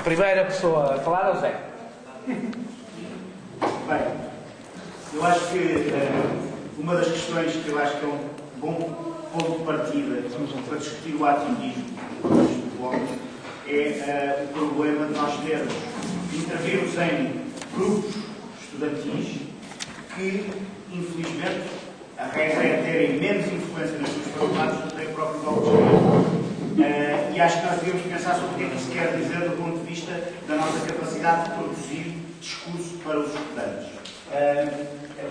Primeira pessoa a falar é o Zé. Bem, eu acho que uma das questões que eu acho que é um bom ponto de partida para discutir o ativismo do Bloco é o problema de nós termos intervirmos em grupos estudantis que, infelizmente, a regra é terem menos influência nas suas faculdades do que o próprio Bloco de Esquerda. E acho que nós devemos pensar sobre o que é que isso quer dizer do ponto de vista da nossa capacidade de produzir discurso para os estudantes.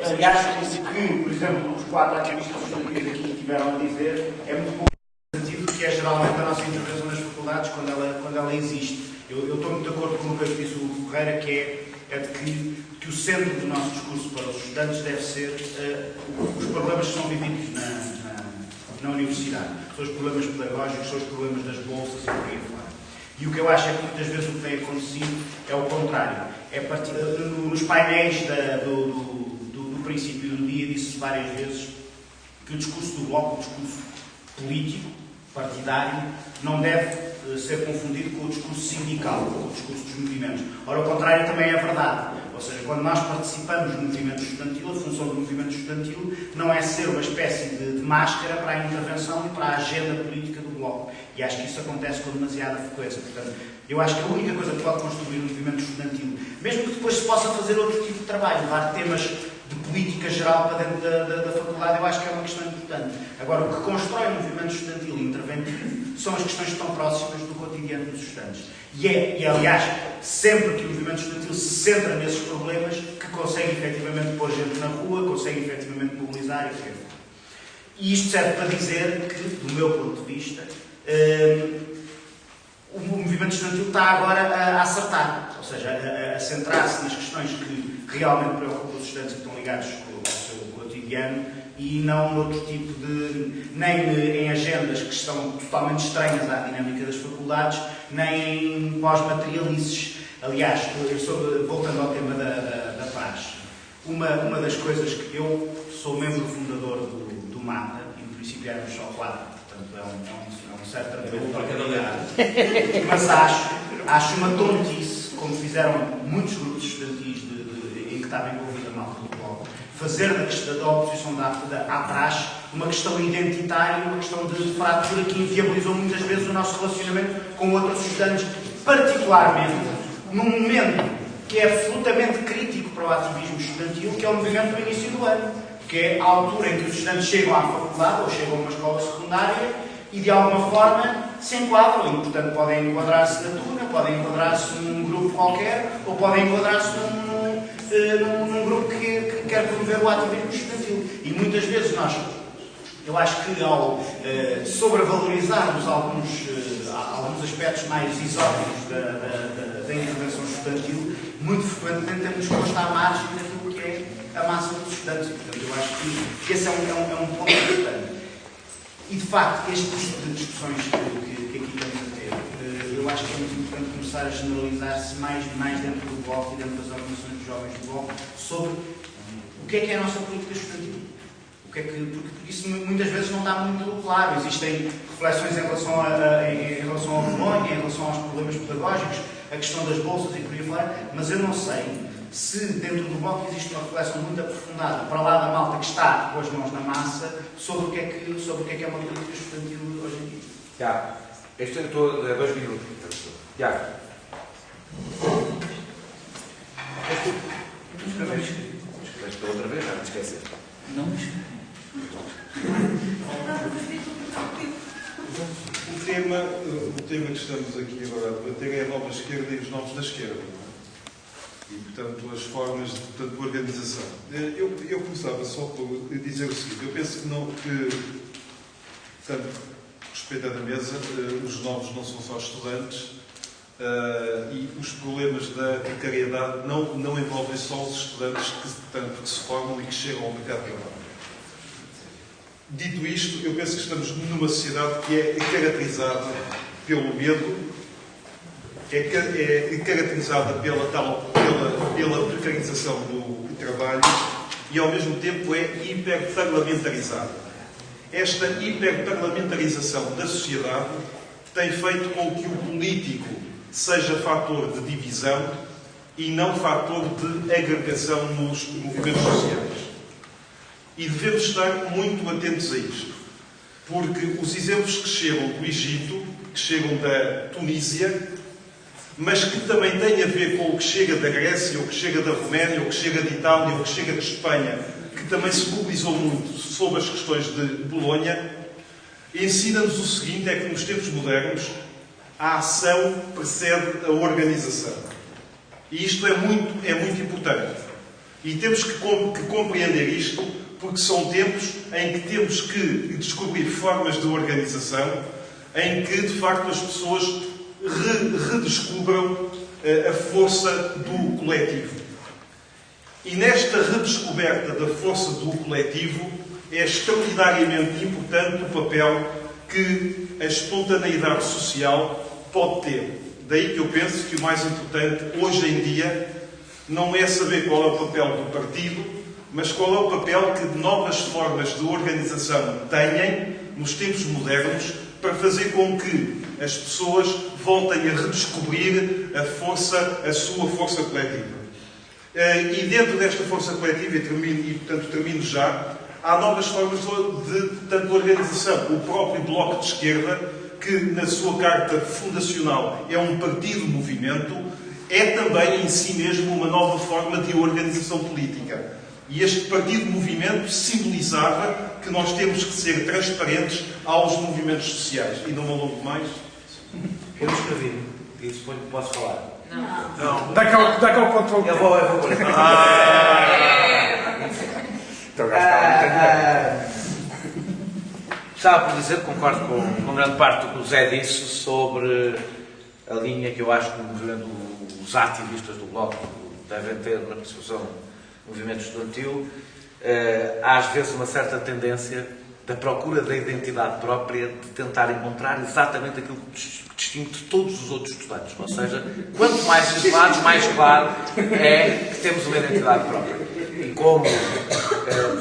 Aliás, que, por exemplo, os 4 ativistas estudantis aqui tiveram a dizer é muito pouco sentido, que é geralmente a nossa intervenção nas faculdades quando ela existe. Eu estou muito de acordo com o que disse o Ferreira, que é de que o centro do nosso discurso para os estudantes deve ser os problemas que são vividos na universidade. São os problemas pedagógicos, são os problemas das bolsas e por aí fora. E o que eu acho é que muitas vezes o que tem acontecido é o contrário. É partir, nos painéis do princípio do dia, disse-se várias vezes que o discurso do Bloco, o discurso político, partidário, não deve ser confundido com o discurso sindical, com o discurso dos movimentos. Ora, o contrário também é verdade. Ou seja, quando nós participamos do movimento estudantil, a função do movimento estudantil não é ser uma espécie de máscara para a intervenção e para a agenda política do Bloco. E acho que isso acontece com demasiada frequência. Portanto, eu acho que a única coisa que pode construir um movimento estudantil, mesmo que depois se possa fazer outro tipo de trabalho, levar temas de política geral para dentro da faculdade, eu acho que é uma questão importante. Agora, o que constrói o movimento estudantil e interventivo são as questões que estão próximas do cotidiano dos estudantes. E aliás, sempre que o movimento estudantil se centra nesses problemas, que consegue efetivamente pôr gente na rua, consegue efetivamente mobilizar, etc. E isto serve para dizer que, do meu ponto de vista, o movimento estudantil está agora a acertar, ou seja, a centrar-se nas questões que realmente preocupam os estudantes que estão ligados ao seu cotidiano e não noutro tipo nem em agendas que estão totalmente estranhas à dinâmica das faculdades, nem em pós-materialices. Aliás, voltando ao tema da praxe, uma das coisas que eu sou membro fundador do MATA, e no princípio éramos só 4, portanto é um certo trabalho, mas acho uma tontice, como fizeram muitos grupos estudantis em que estava envolvida a malta do Bloco, fazer da oposição à praxe uma questão identitária, uma questão de fratura que inviabilizou muitas vezes o nosso relacionamento com outros estudantes, particularmente num momento que é absolutamente crítico para o ativismo estudantil, que é o movimento do início do ano, que é a altura em que os estudantes chegam à faculdade ou chegam a uma escola secundária e de alguma forma se enquadram, e portanto podem enquadrar-se na turma, podem enquadrar-se num grupo qualquer, ou podem enquadrar-se num grupo que quer promover o ativismo estudantil. E muitas vezes eu acho que ao sobrevalorizarmos alguns aspectos mais exóticos da intervenção estudantil, muito frequentemente temos posto à margem daquilo que é a massa dos estudantes. E, portanto, eu acho que esse é um ponto importante. E, de facto, este tipo de discussões que aqui estamos a ter, eu acho que é muito importante começar a generalizar-se mais dentro do Bloco e dentro das organizações dos jovens do Bloco sobre o que é a nossa política estudantil. Porque isso muitas vezes não está muito claro. Existem reflexões em relação ao Bolonha, em relação aos problemas pedagógicos, a questão das bolsas e por aí fora, mas eu não sei se dentro do Bloco existe uma reflexão muito aprofundada para lá da malta que está com as mãos na massa sobre o que é uma política estudantil hoje em dia. Tiago, eu estou a 2 minutos. Tiago. Escreveste outra vez, já me esqueci. Não me esqueci. O tema que estamos aqui agora a debater é a nova esquerda e os novos da esquerda. E, portanto, as formas de organização. Eu começava só por dizer o seguinte. Eu penso portanto, respeitando a mesa, os novos não são só estudantes e os problemas da precariedade não envolvem só os estudantes que se formam e que chegam ao mercado de trabalho. Dito isto, eu penso que estamos numa sociedade que é caracterizada pelo medo, é caracterizada pela precarização do trabalho e, ao mesmo tempo, é hiperparlamentarizada. Esta hiperparlamentarização da sociedade tem feito com que o político seja fator de divisão e não fator de agregação nos movimentos sociais. E devemos estar muito atentos a isto, porque os exemplos que chegam do Egito, que chegam da Tunísia, mas que também têm a ver com o que chega da Grécia, ou o que chega da Roménia, ou o que chega de Itália, ou o que chega de Espanha, que também se mobilizou muito sobre as questões de Bolonha, ensina-nos o seguinte, é que nos tempos modernos a ação precede a organização. E isto é muito importante. E temos que compreender isto, porque são tempos em que temos que descobrir formas de organização em que, de facto, as pessoas redescubram a força do coletivo. E nesta redescoberta da força do coletivo é extraordinariamente importante o papel que a espontaneidade social pode ter. Daí que eu penso que o mais importante hoje em dia não é saber qual é o papel do partido, mas qual é o papel que novas formas de organização têm nos tempos modernos para fazer com que as pessoas voltem a redescobrir a sua força coletiva. E dentro desta força coletiva, portanto termino já, há novas formas de organização. O próprio Bloco de Esquerda, que na sua carta fundacional é um partido-movimento, é também em si mesmo uma nova forma de organização política. E este partido-movimento simbolizava que nós temos que ser transparentes aos movimentos sociais. E não me alongo mais. Eu escrevi. E depois posso falar. Não. Dá cá o controle. Eu vou. Estava por dizer que concordo com grande parte do que o Zé disse sobre a linha que eu acho que os ativistas do Bloco devem ter na participação do movimento estudantil. Há às vezes uma certa tendência da procura da identidade própria, de tentar encontrar exatamente aquilo que distingue de todos os outros estudantes. Ou seja, quanto mais isolados, mais claro é que temos uma identidade própria. E como,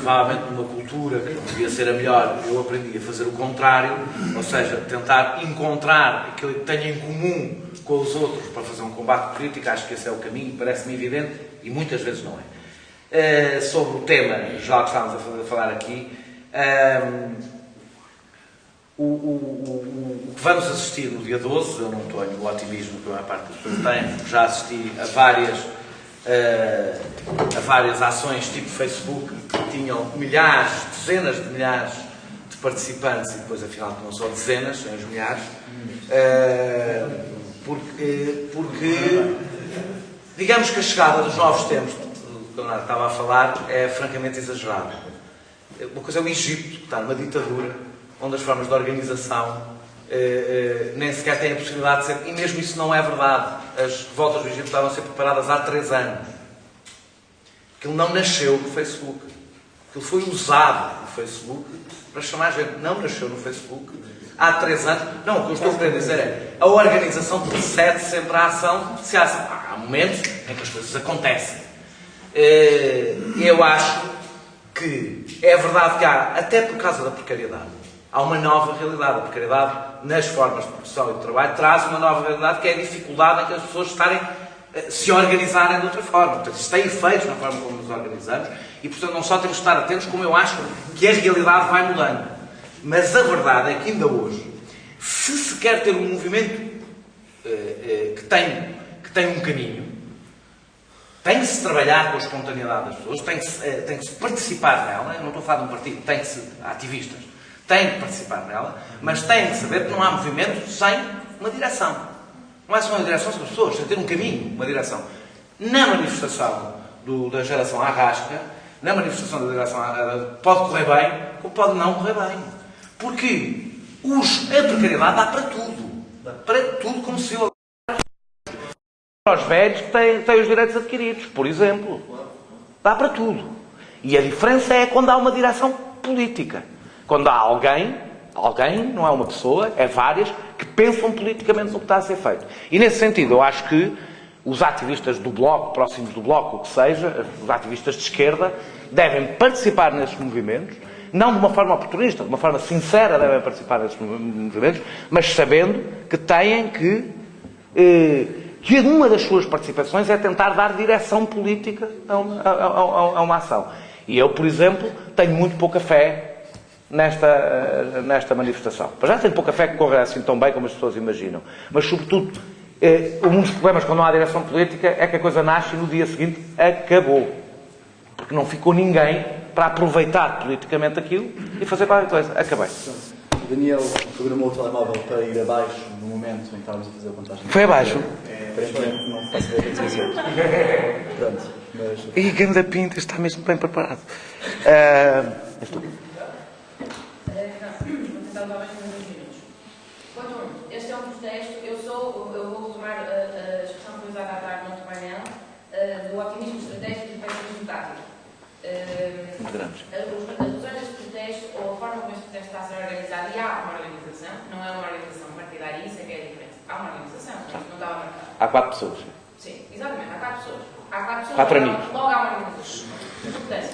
provavelmente numa cultura que devia ser a melhor, eu aprendi a fazer o contrário, ou seja, tentar encontrar aquilo que tenho em comum com os outros para fazer um combate político. Acho que esse é o caminho, parece-me evidente, e muitas vezes não é. Sobre o tema geral que estávamos a falar aqui, o que vamos assistir no dia 12, eu não tenho o otimismo que a maior parte das pessoas tem, porque já assisti a várias ações tipo Facebook que tinham milhares, dezenas de milhares de participantes e depois afinal não são dezenas, são os milhares, porque digamos que a chegada dos novos tempos que o Leonardo estava a falar é francamente exagerada. Uma coisa é o Egito, que está numa ditadura, onde as formas de organização nem sequer têm a possibilidade de ser, e mesmo isso não é verdade. As revoltas do Egito estavam a ser preparadas há 3 anos. Aquilo não nasceu no Facebook. Aquilo foi usado no Facebook para chamar gente. Não nasceu no Facebook há 3 anos. Não, o que eu estou a querer dizer é a organização precede sempre a ação. Há momentos em que as coisas acontecem. Eu acho que é verdade que há, até por causa da precariedade, há uma nova realidade. A precariedade nas formas de produção e de trabalho traz uma nova realidade, que é a dificuldade em que as pessoas se organizarem de outra forma. Portanto, isso tem efeitos na forma como nos organizamos e, portanto, não só temos que estar atentos, como eu acho que a realidade vai mudando. Mas a verdade é que ainda hoje, se quer ter um movimento que tem um caminho, tem que se trabalhar com a espontaneidade das pessoas, tem que se participar nela. Eu não estou a falar de um partido, tem que se ativistas, têm que participar nela, mas têm que saber que não há movimento sem uma direção. Não é só uma direção, são as pessoas, tem que ter um caminho, uma direção. Na manifestação da geração Arrasca, na manifestação da geração Arrasca, pode correr bem, ou pode não correr bem. Porque a precariedade dá para tudo. Para tudo, como se eu... Para os velhos que têm os direitos adquiridos, por exemplo. Dá para tudo. E a diferença é quando há uma direção política. Quando há alguém, não é uma pessoa, é várias, que pensam politicamente no que está a ser feito. E nesse sentido, eu acho que os ativistas do Bloco, próximos do Bloco, o que seja, os ativistas de esquerda, devem participar nesses movimentos, não de uma forma oportunista, de uma forma sincera devem participar nesses movimentos, mas sabendo que têm que que uma das suas participações é tentar dar direção política a uma ação. E eu, por exemplo, tenho muito pouca fé nesta manifestação. Mas já tenho pouca fé que corra assim tão bem como as pessoas imaginam. Mas, sobretudo, um dos problemas quando não há direção política é que a coisa nasce e no dia seguinte acabou. Porque não ficou ninguém para aproveitar politicamente aquilo e fazer qualquer coisa. Acabei. Daniel programou o telemóvel para ir abaixo no momento em que estávamos a fazer a contagem. Foi abaixo? Aparentemente não faço ideia do que dizer. Pronto, mas... E Ganda Pinta está mesmo bem preparado. Este é um protesto. Eu vou retomar a expressão que foi usada à tarde no outro painel, do otimismo estratégico e do pessimismo tático. As razões deste protesto, ou a forma como este protesto está a ser organizado, e há uma organização, não é uma organização partidária, isso é que é a diferença. Há uma organização, não estava marcado. Há 4 pessoas. Sim, exatamente, há 4 pessoas. Há 4 pessoas, 4 amigos. Logo há uma organização. Portanto,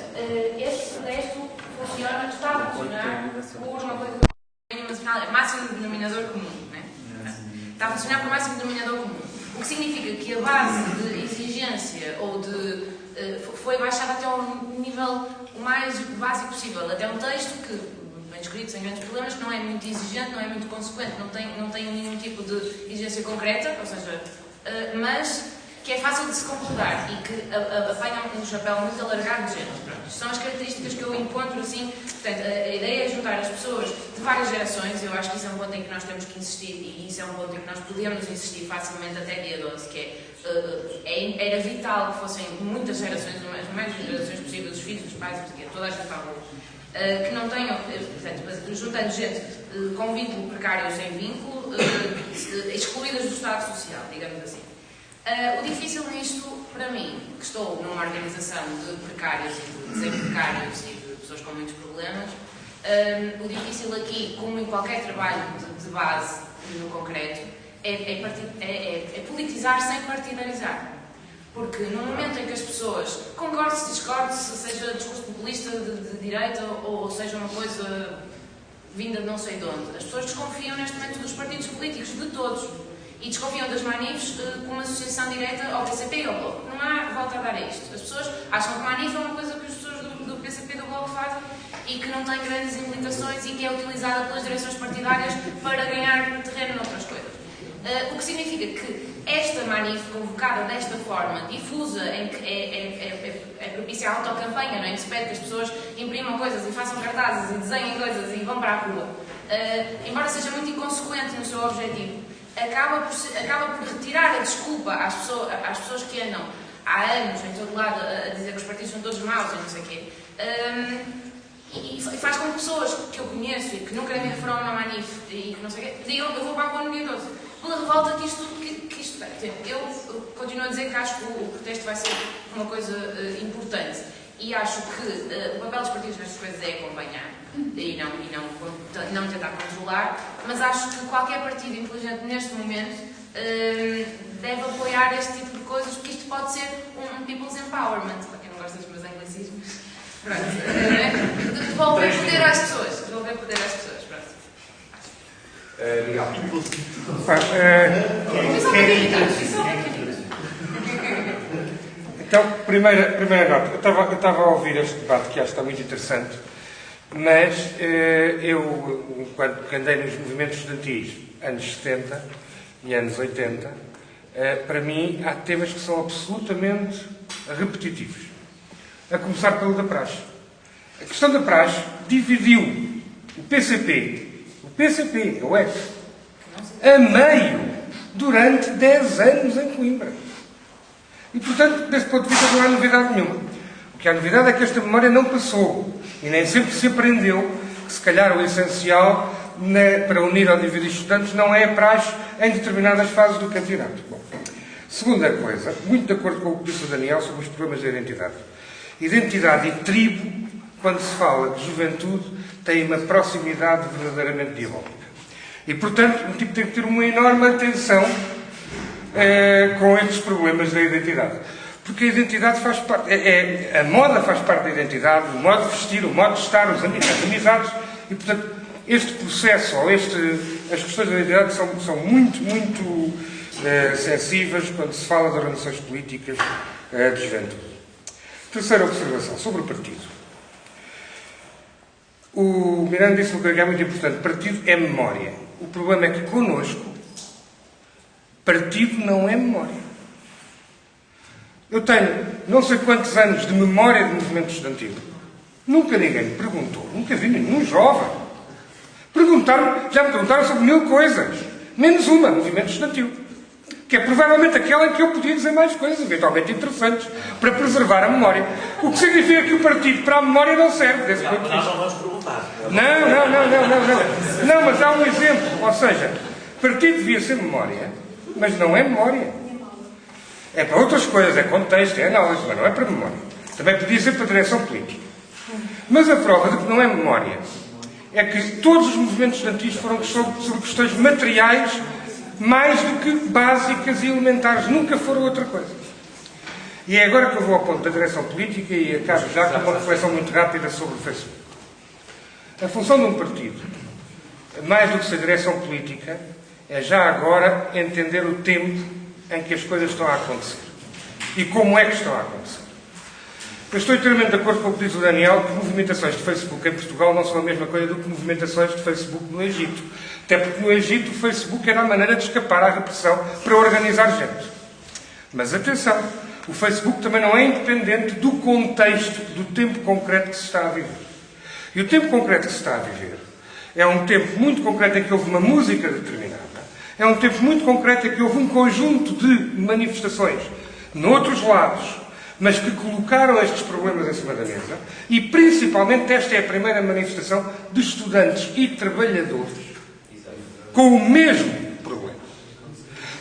este protesto funciona, está a funcionar por uma coisa que é máximo denominador comum. Né? Está a funcionar por máximo denominador comum. O que significa que a base de exigência ou foi baixada até ao nível o mais básico possível. Até um texto que, bem escrito, sem grandes problemas, que não é muito exigente, não é muito consequente, não tem nenhum tipo de exigência concreta, ou seja, mas que é fácil de se concordar e que apanha um chapéu muito alargado de género. São as características que eu encontro assim. Portanto, a ideia é juntar as pessoas de várias gerações. Eu acho que isso é um ponto em que nós temos que insistir, e isso é um ponto em que nós podemos insistir facilmente até dia 12, que era vital que fossem muitas gerações, as mais gerações possíveis, os filhos, os pais, toda a gente à rua, que não tenham, portanto, juntando gente com vínculo precário ou sem vínculo, excluídas do Estado Social, digamos assim. O difícil nisto, para mim, que estou numa organização de precários e de desempregários e de pessoas com muitos problemas, o difícil aqui, como em qualquer trabalho de base no concreto, é politizar sem partidarizar. Porque no momento em que as pessoas, concorde-se, discorde-se, seja discurso populista de direita ou seja uma coisa vinda de não sei de onde, as pessoas desconfiam neste momento dos partidos políticos, de todos. E desconfiam das manifes como uma associação direta ao PCP e ao Bloco. Não há volta a dar a isto. As pessoas acham que manif é uma coisa que as pessoas do PCP e do Bloco fazem e que não tem grandes implicações e que é utilizada pelas direções partidárias para ganhar terreno noutras coisas. O que significa que esta manif, convocada desta forma, difusa, em que é propícia à autocampanha, não é? Em que se pede que as pessoas imprimam coisas e façam cartazes e desenhem coisas e vão para a rua, embora seja muito inconsequente no seu objetivo, acaba por retirar a desculpa às pessoas que andam há anos em todo lado a dizer que os partidos são todos maus e não sei o quê. E faz com que pessoas que eu conheço e que nunca na vida foram a uma manif e que não sei o quê, digam eu vou para a rua no dia 12. Pela revolta que isto tem. Eu continuo a dizer que acho que o protesto vai ser uma coisa importante. E acho que o papel dos partidos nestas coisas é acompanhar e não tentar controlar, mas acho que qualquer partido inteligente neste momento deve apoiar este tipo de coisas, porque isto pode ser um people's empowerment, para quem não gosta dos meus anglicismos. Pronto. Devolver poder às pessoas. Pronto. Miguel. Então, primeira nota. Eu estava a ouvir este debate, que acho que está muito interessante, mas eu, quando andei nos movimentos estudantis, anos 70 e anos 80, para mim há temas que são absolutamente repetitivos. A começar pelo da praxe. A questão da praxe dividiu o PCP, o EF, a meio, durante 10 anos em Coimbra. E, portanto, desse ponto de vista não há novidade nenhuma. O que há novidade é que esta memória não passou e nem sempre se aprendeu que, se calhar, o essencial para unir ou dividir estudantes não é a praxe em determinadas fases do campeonato. Bom, segunda coisa, muito de acordo com o que disse o Daniel sobre os problemas da identidade. Identidade e tribo, quando se fala de juventude, têm uma proximidade verdadeiramente dialógica. E, portanto, o tipo tem que ter uma enorme atenção com estes problemas da identidade. Porque a identidade faz parte... a moda faz parte da identidade, o modo de vestir, o modo de estar, as amizades. E, portanto, este processo, ou as questões da identidade são muito, muito sensíveis quando se fala de organizações políticas de juventude. Terceira observação, sobre o partido. O Miranda disse que é muito importante. Partido é memória. O problema é que, connosco, partido não é memória. Eu tenho não sei quantos anos de memória de movimento estudantil. Nunca ninguém me perguntou, nunca vi nenhum jovem. Já me perguntaram sobre 1000 coisas. Menos uma, movimento estudantil. Que é provavelmente aquela em que eu podia dizer mais coisas, eventualmente interessantes, para preservar a memória. O que significa que o partido para a memória não serve, desse ponto de vista. Nós não vamos perguntar. Não, mas há um exemplo. Ou seja, partido devia ser memória, mas não é memória. É para outras coisas, é contexto, é análise, mas não é para memória. Também podia ser para direção política. Mas a prova de que não é memória é que todos os movimentos estudantis foram sobre questões materiais mais do que básicas e elementares. Nunca foram outra coisa. E é agora que eu vou ao ponto da direção política e acabo já com uma reflexão muito rápida sobre o Facebook. A função de um partido, mais do que ser direção política, é já agora entender o tempo em que as coisas estão a acontecer. E como é que estão a acontecer. Eu estou inteiramente de acordo com o que diz o Daniel, que movimentações de Facebook em Portugal não são a mesma coisa do que movimentações de Facebook no Egito. Até porque no Egito o Facebook era a maneira de escapar à repressão para organizar gente. Mas atenção, o Facebook também não é independente do contexto, do tempo concreto que se está a viver. E o tempo concreto que se está a viver é um tempo muito concreto em que houve uma música determinada. É um tempo muito concreto em que houve um conjunto de manifestações noutros lados, mas que colocaram estes problemas em cima da mesa. E principalmente esta é a primeira manifestação de estudantes e trabalhadores com o mesmo problema.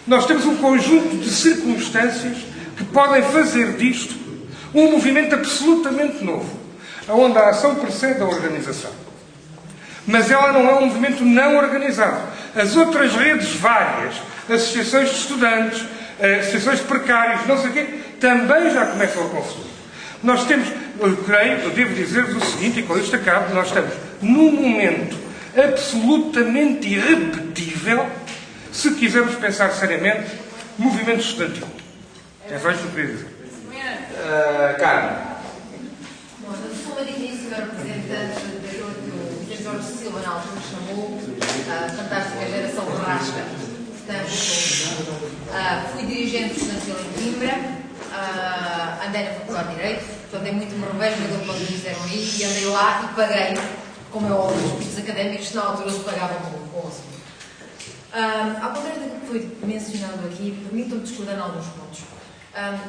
Nós temos um conjunto de circunstâncias que podem fazer disto um movimento absolutamente novo, onde a ação precede a organização. Mas ela não é um movimento não organizado. As outras redes várias, associações de estudantes, associações de precários, não sei o quê, também já começam a confluir. Nós temos, eu devo dizer-vos o seguinte, e com isto acabo, nós estamos num momento absolutamente irrepetível, se quisermos pensar seriamente, movimento estudantil. É só isto que eu queria dizer. Carmen. Bom, eu sou uma digníssima representante daquilo que o Sr. Jorge Silva na altura chamou a fantástica geração borrasca. Portanto, fui dirigente estudantil em Coimbra, andei na Faculdade de Direito, portanto, é muito me revejo daquilo que eles fizeram aí, e andei lá e paguei, como é óbvio, os cursos académicos que na altura se pagavam com o assunto. Ao contrário daquilo que foi mencionado aqui, permitam-me discordar em alguns pontos.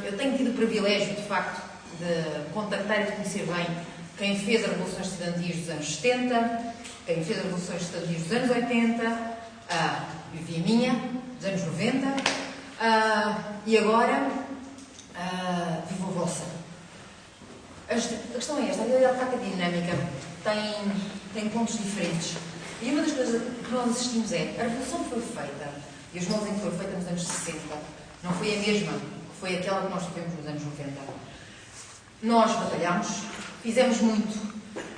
Eu tenho tido o privilégio, de facto, de contactar e de conhecer bem quem fez as revoluções estudantis dos anos 70, quem fez as revoluções estudantis dos anos 80, vivi a minha, dos anos 90, e agora vivo a vossa. A questão é esta, a realidade de facto é dinâmica, tem pontos diferentes. E uma das coisas que nós assistimos é, a revolução que foi feita, e os moldes em que foi feita nos anos 60, não foi a mesma que foi aquela que nós tivemos nos anos 90. Nós batalhámos, fizemos muito.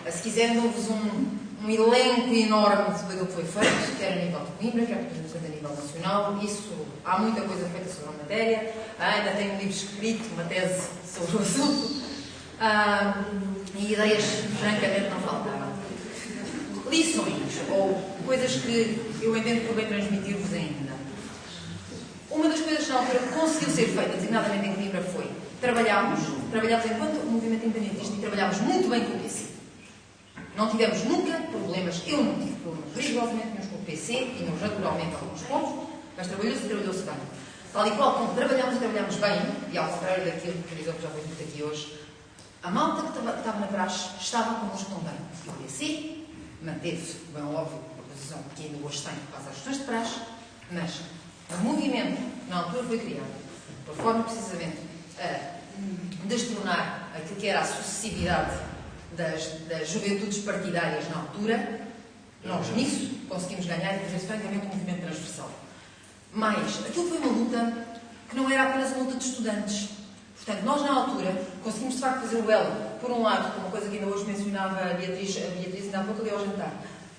Se quiserem, houve um elenco enorme de tudo aquilo que foi feito, quer a nível de Coimbra, quer a nível nacional. Isso, há muita coisa feita sobre a matéria. Ainda tenho um livro escrito, uma tese sobre o assunto. E ideias, francamente, não faltaram. Lições, ou coisas que eu entendo por bem transmitir-vos ainda. Uma das coisas que na altura conseguiu ser feita, designadamente em Coimbra, foi trabalhámos enquanto movimento independentista e trabalhámos muito bem com o PC. Não tivemos nunca problemas, eu não tive problemas rigorosamente nenhum com o PC, tínhamos naturalmente alguns pontos, mas trabalhou-se bem. Tal e qual como trabalhámos bem, e ao contrário daquilo que, por exemplo, já foi dito aqui hoje, a malta que estava na praxe estava connosco também. E o PC manteve-se, bem óbvio, a posição que ainda hoje tem por causa das questões de praxe, mas o movimento que na altura foi criado, por forma precisamente a destronar aquilo que era a sucessividade das juventudes partidárias na altura, nós nisso conseguimos ganhar e fazer francamente um movimento transversal. Mas aquilo foi uma luta que não era apenas uma luta de estudantes. Portanto, nós na altura conseguimos de facto fazer o elo, por um lado, com uma coisa que ainda hoje mencionava a Beatriz ainda há pouco ali ao jantar,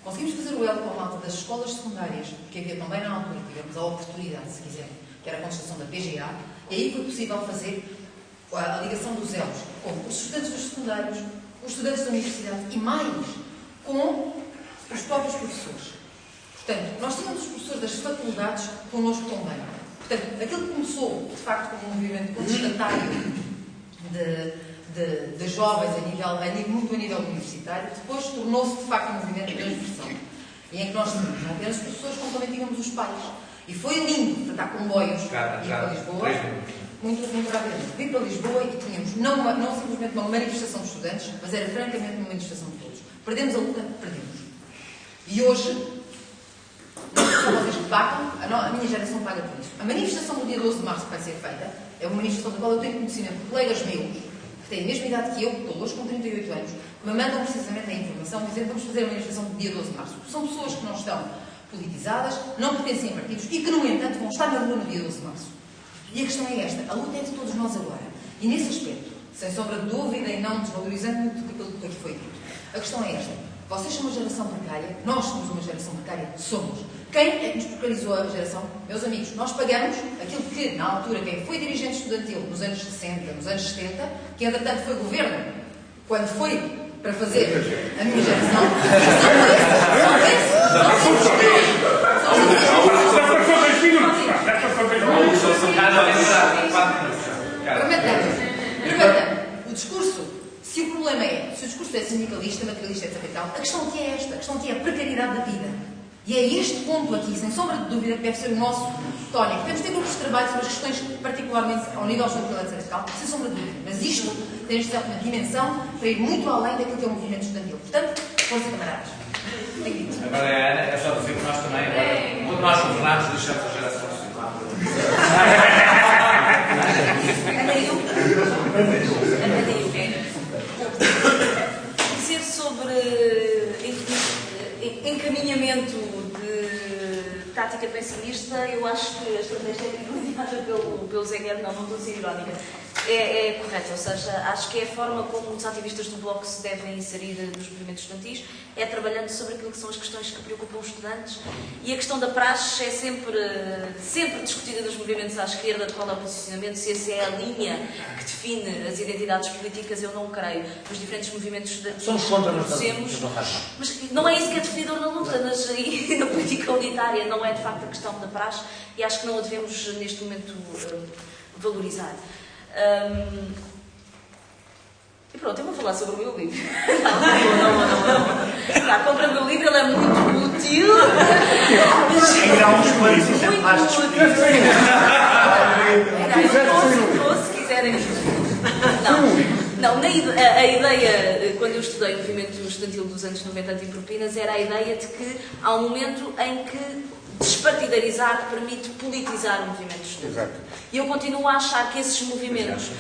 conseguimos fazer o elo com a malta das escolas secundárias, que havia também na altura, tivemos a oportunidade, se quiserem, que que era a contestação da PGA, e aí foi possível fazer a ligação dos elos com os estudantes dos secundários, os estudantes da universidade e mais com os próprios professores. Portanto, nós tínhamos os professores das faculdades connosco também. Portanto, aquilo que começou, de facto, como um movimento contestatário de jovens muito a nível universitário, depois tornou-se, de facto, um movimento de transversão. E em que nós tínhamos não apenas os professores, como também tínhamos os pais. E foi lindo, portanto, há comboios para Lisboa, muito rapidamente. Vim para Lisboa e tínhamos não simplesmente uma manifestação de estudantes, mas era francamente uma manifestação de todos. Perdemos a luta, perdemos. E hoje, são vocês que pagam, a minha geração paga por isso. A manifestação do dia 12 de março que vai ser feita é uma manifestação da qual eu tenho conhecimento de colegas meus, que têm a mesma idade que eu, que estou hoje com 38 anos, que me mandam precisamente a informação dizendo que vamos fazer a manifestação do dia 12 de março. São pessoas que não estão politizadas, não pertencem a partidos e que, no entanto, vão estar na rua no dia 12 de março. E a questão é esta, a luta é de todos nós agora. E nesse aspecto, sem sombra de dúvida e não desvalorizando muito aquilo que aqui foi dito, a questão é esta. Vocês são uma geração precária, nós somos uma geração precária, somos. Quem é que nos precarizou a geração? Meus amigos, nós pagamos aquilo que, na altura, quem foi dirigente estudantil nos anos 60, nos anos 70, que entretanto foi governo, quando foi para fazer a minha geração, o discurso, se o problema é, se o discurso é sindicalista, materialista, etc. A questão aqui é esta, a questão aqui é a precariedade da vida. E é este ponto aqui, sem sombra de dúvida, que deve ser o nosso tónico. Temos de ter grupos de trabalho sobre as questões, particularmente ao nível estrutural, etc. Sem sombra de dúvida. Mas isto tem esta dimensão para ir muito além daquilo que é o movimento estudantil. Portanto, força, camaradas. Agora, Ana, é só dizer que nós também, agora, quando nós governámos, deixamos a geração dizer sobre encaminhamento de tática pessimista, eu acho que a estratégia liderada pelo Zé Guerra, não estou a ser irónica, é correta, ou seja, acho que é a forma como os ativistas do Bloco se devem inserir nos movimentos estudantis, é trabalhando sobre aquilo que são as questões que preocupam os estudantes, e a questão da praxe é sempre discutida nos movimentos à esquerda, de qual é o posicionamento, se essa é a linha que define as identidades políticas, eu não creio. Nos diferentes movimentos estudantis somos contra, mas não é isso que é definidor na luta, e na política unitária, não é de facto a questão da praxe, e acho que não a devemos neste momento valorizar. E pronto, eu vou falar sobre o meu livro. Não. Compra o meu livro, ele é muito útil. Ainda há uns quantos exemplares disponíveis. Se quiserem. Não, a ideia, quando eu estudei o movimento estudantil dos anos 90 anti-propinas, era a ideia de que há um momento em que despartidarizar permite politizar o movimento estudantil. E eu continuo a achar que esses momentos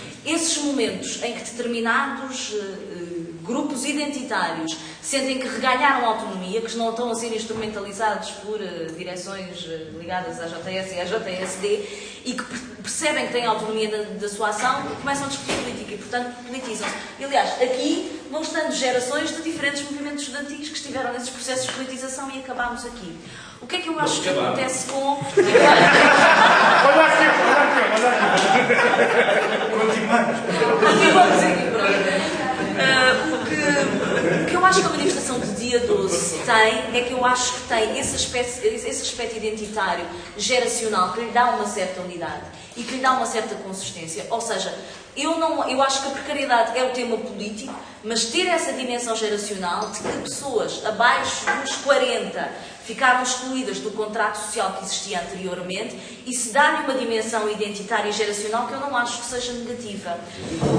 em que determinados grupos identitários sentem que reganharam autonomia, que não estão a ser instrumentalizados por direções ligadas à JS e à JSD, e que percebem que têm autonomia da sua ação, começam a discutir política e, portanto, politizam-se. E, aliás, aqui vão estando gerações de diferentes movimentos estudantis que estiveram nesses processos de politização e acabámos aqui. O que é que eu acho que acontece com... Continuamos aqui, pronto. O que eu acho que a manifestação de dia 12 tem, é que eu acho que tem esse aspecto identitário, geracional, que lhe dá uma certa unidade e que lhe dá uma certa consistência. Ou seja, eu acho que a precariedade é o tema político, mas ter essa dimensão geracional de que pessoas abaixo dos 40 ficaram excluídas do contrato social que existia anteriormente e se dá-lhe uma dimensão identitária e geracional que eu não acho que seja negativa.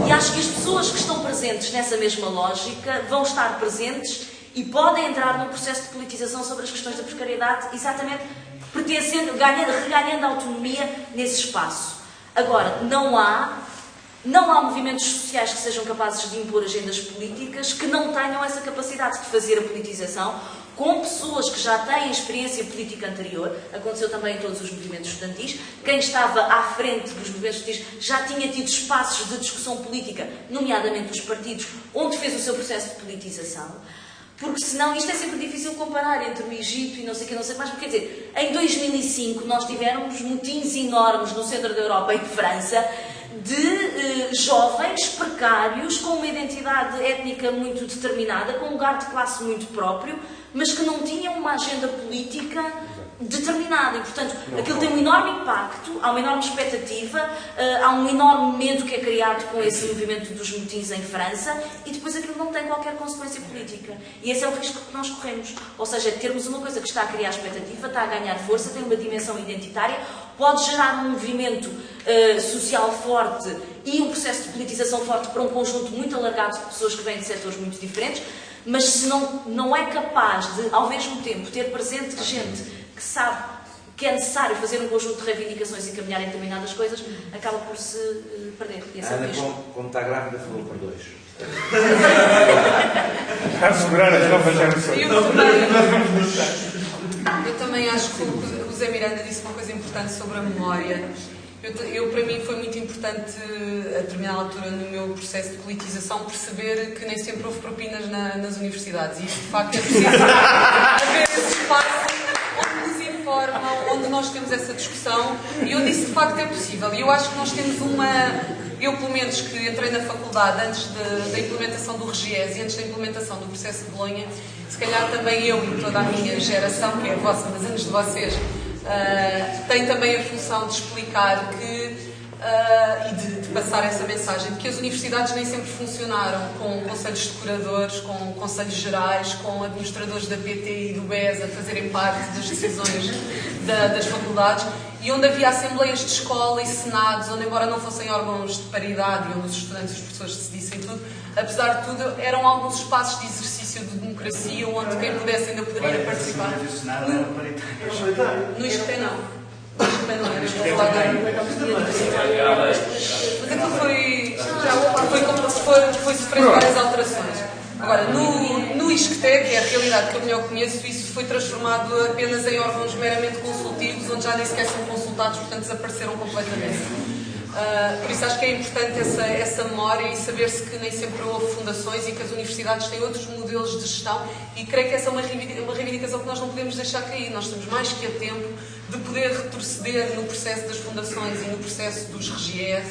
E acho que as pessoas que estão presentes nessa mesma lógica vão estar presentes e podem entrar num processo de politização sobre as questões da precariedade, exatamente reganhando a autonomia nesse espaço. Agora, não há movimentos sociais que sejam capazes de impor agendas políticas que não tenham essa capacidade de fazer a politização com pessoas que já têm experiência política anterior. Aconteceu também em todos os movimentos estudantis. Quem estava à frente dos movimentos estudantis já tinha tido espaços de discussão política, nomeadamente os partidos, onde fez o seu processo de politização. Porque senão isto é sempre difícil comparar entre o Egito e não sei o que mais. Porque, quer dizer, em 2005 nós tivemos motins enormes no centro da Europa e de França de jovens precários com uma identidade étnica muito determinada, com um lugar de classe muito próprio, mas que não tinham uma agenda política determinada e, portanto, aquilo tem um enorme impacto, há uma enorme expectativa, há um enorme medo que é criado com esse movimento dos motins em França e depois aquilo não tem qualquer consequência política. E esse é o risco que nós corremos. Ou seja, termos uma coisa que está a criar expectativa, está a ganhar força, tem uma dimensão identitária, pode gerar um movimento social forte e um processo de politização forte para um conjunto muito alargado de pessoas que vêm de setores muito diferentes, mas se não é capaz de, ao mesmo tempo, ter presente gente que sabe que é necessário fazer um conjunto de reivindicações e caminhar em determinadas coisas, acaba por se perder. A Ana, como está grávida, falou por dois. A assegurar as novas gerações. Eu também acho que o Zé Miranda disse uma coisa importante sobre a memória. Para mim foi muito importante, a determinada altura no meu processo de politização, perceber que nem sempre houve propinas nas universidades. E isso, de facto, é preciso haver esse espaço onde nos informa, onde nós temos essa discussão e onde isso, de facto, é possível. E eu acho que nós temos eu, pelo menos, que entrei na faculdade antes da implementação do RGES e antes da implementação do processo de Bolonha, se calhar também eu e toda a minha geração, que é a vossa, mas antes de vocês, tem também a função de explicar que, e de passar essa mensagem de que as universidades nem sempre funcionaram com conselhos de curadores, com conselhos gerais, com administradores da PT e do BES a fazerem parte das decisões das faculdades, e onde havia assembleias de escola e senados, onde, embora não fossem órgãos de paridade e onde os estudantes e os professores decidissem tudo, apesar de tudo, eram alguns espaços de exercício de democracia onde quem pudesse ainda poderia participar. No ISCTE não. Mas aquilo foi sofrendo várias alterações. Agora, no ISCTE, que é a realidade que eu melhor conheço, isso foi transformado apenas em órgãos meramente consultivos, onde já nem sequer são consultados, portanto desapareceram completamente. Por isso acho que é importante essa memória e saber-se que nem sempre houve fundações e que as universidades têm outros modelos de gestão, e creio que essa é uma reivindicação que nós não podemos deixar cair. Nós temos mais que a tempo de poder retroceder no processo das fundações e no processo dos RGES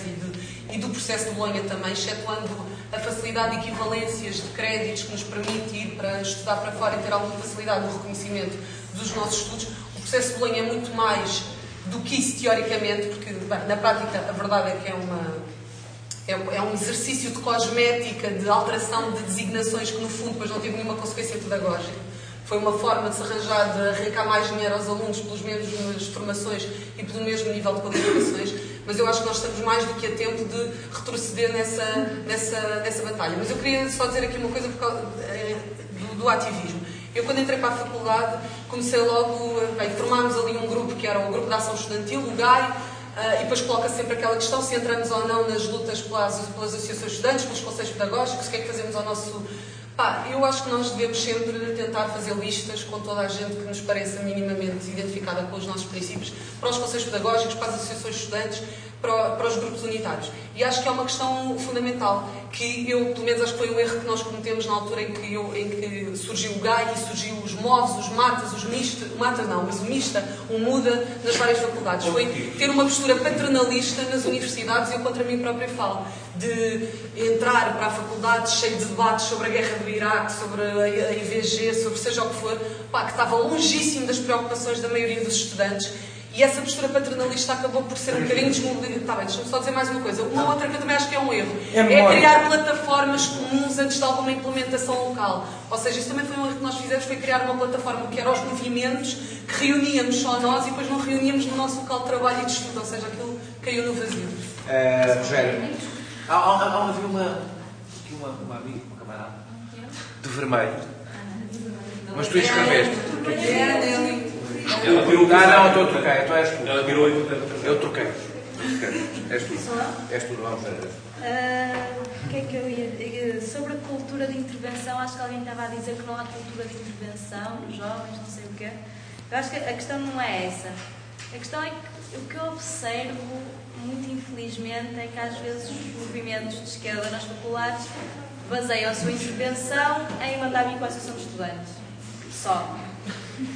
e do processo de Bolonha também, excetuando a facilidade de equivalências de créditos que nos permite ir para estudar para fora e ter alguma facilidade no reconhecimento dos nossos estudos. O processo de Bolonha é muito mais do que isso teoricamente, porque bem, na prática a verdade é que é um exercício de cosmética, de alteração de designações que no fundo depois não teve nenhuma consequência pedagógica. Foi uma forma de se arranjar, de arrancar mais dinheiro aos alunos pelas mesmas formações e pelo mesmo nível de qualificações, mas eu acho que nós estamos mais do que a tempo de retroceder nessa batalha. Mas eu queria só dizer aqui uma coisa por causa do ativismo. Eu, quando entrei para a faculdade, comecei logo, formámos ali um grupo que era o Grupo de Ação Estudantil, o GAI, e depois coloca sempre aquela questão se entramos ou não nas lutas pelas associações de estudantes, pelos conselhos pedagógicos, o que é que fazemos ao nosso... eu acho que nós devemos sempre tentar fazer listas com toda a gente que nos pareça minimamente identificada com os nossos princípios, para os conselhos pedagógicos, para as associações de estudantes, para os grupos unitários. E acho que é uma questão fundamental, que eu, pelo menos, acho que foi um erro que nós cometemos na altura em que surgiu o GAI e surgiu os MOVs, os MATAs, os MISTA, o MATA não, mas o MISTA, o MUDA, nas várias faculdades. Foi ter uma postura paternalista nas universidades, e eu contra mim própria falo, de entrar para a faculdade cheio de debates sobre a guerra do Iraque, sobre a IVG, sobre seja o que for, que estava longíssimo das preocupações da maioria dos estudantes. E essa postura paternalista acabou por ser um bocadinho desmobilizada. Está bem, deixa-me só dizer mais uma coisa. Uma outra que eu também acho que é um erro. É criar plataformas comuns antes de alguma implementação local. Ou seja, isso também foi um erro que nós fizemos, foi criar uma plataforma que era os movimentos, que reuníamos só nós e depois não reuníamos no nosso local de trabalho e de estudo. Ou seja, aquilo caiu no vazio. Rogério, havia uma amiga, uma camarada, de vermelho. Mas tu escreveste. Não, estou a trocar, tu és tu. Ela virou eu troquei. És tu, vamos ver. O que é que eu ia... Sobre a cultura de intervenção, acho que alguém estava a dizer que não há cultura de intervenção nos jovens, não sei o quê. Eu acho que a questão não é essa. A questão é que o que eu observo, muito infelizmente, é que às vezes os movimentos de esquerda nas populares baseiam a sua intervenção em mandar vir com a Associação de Estudantes. Só.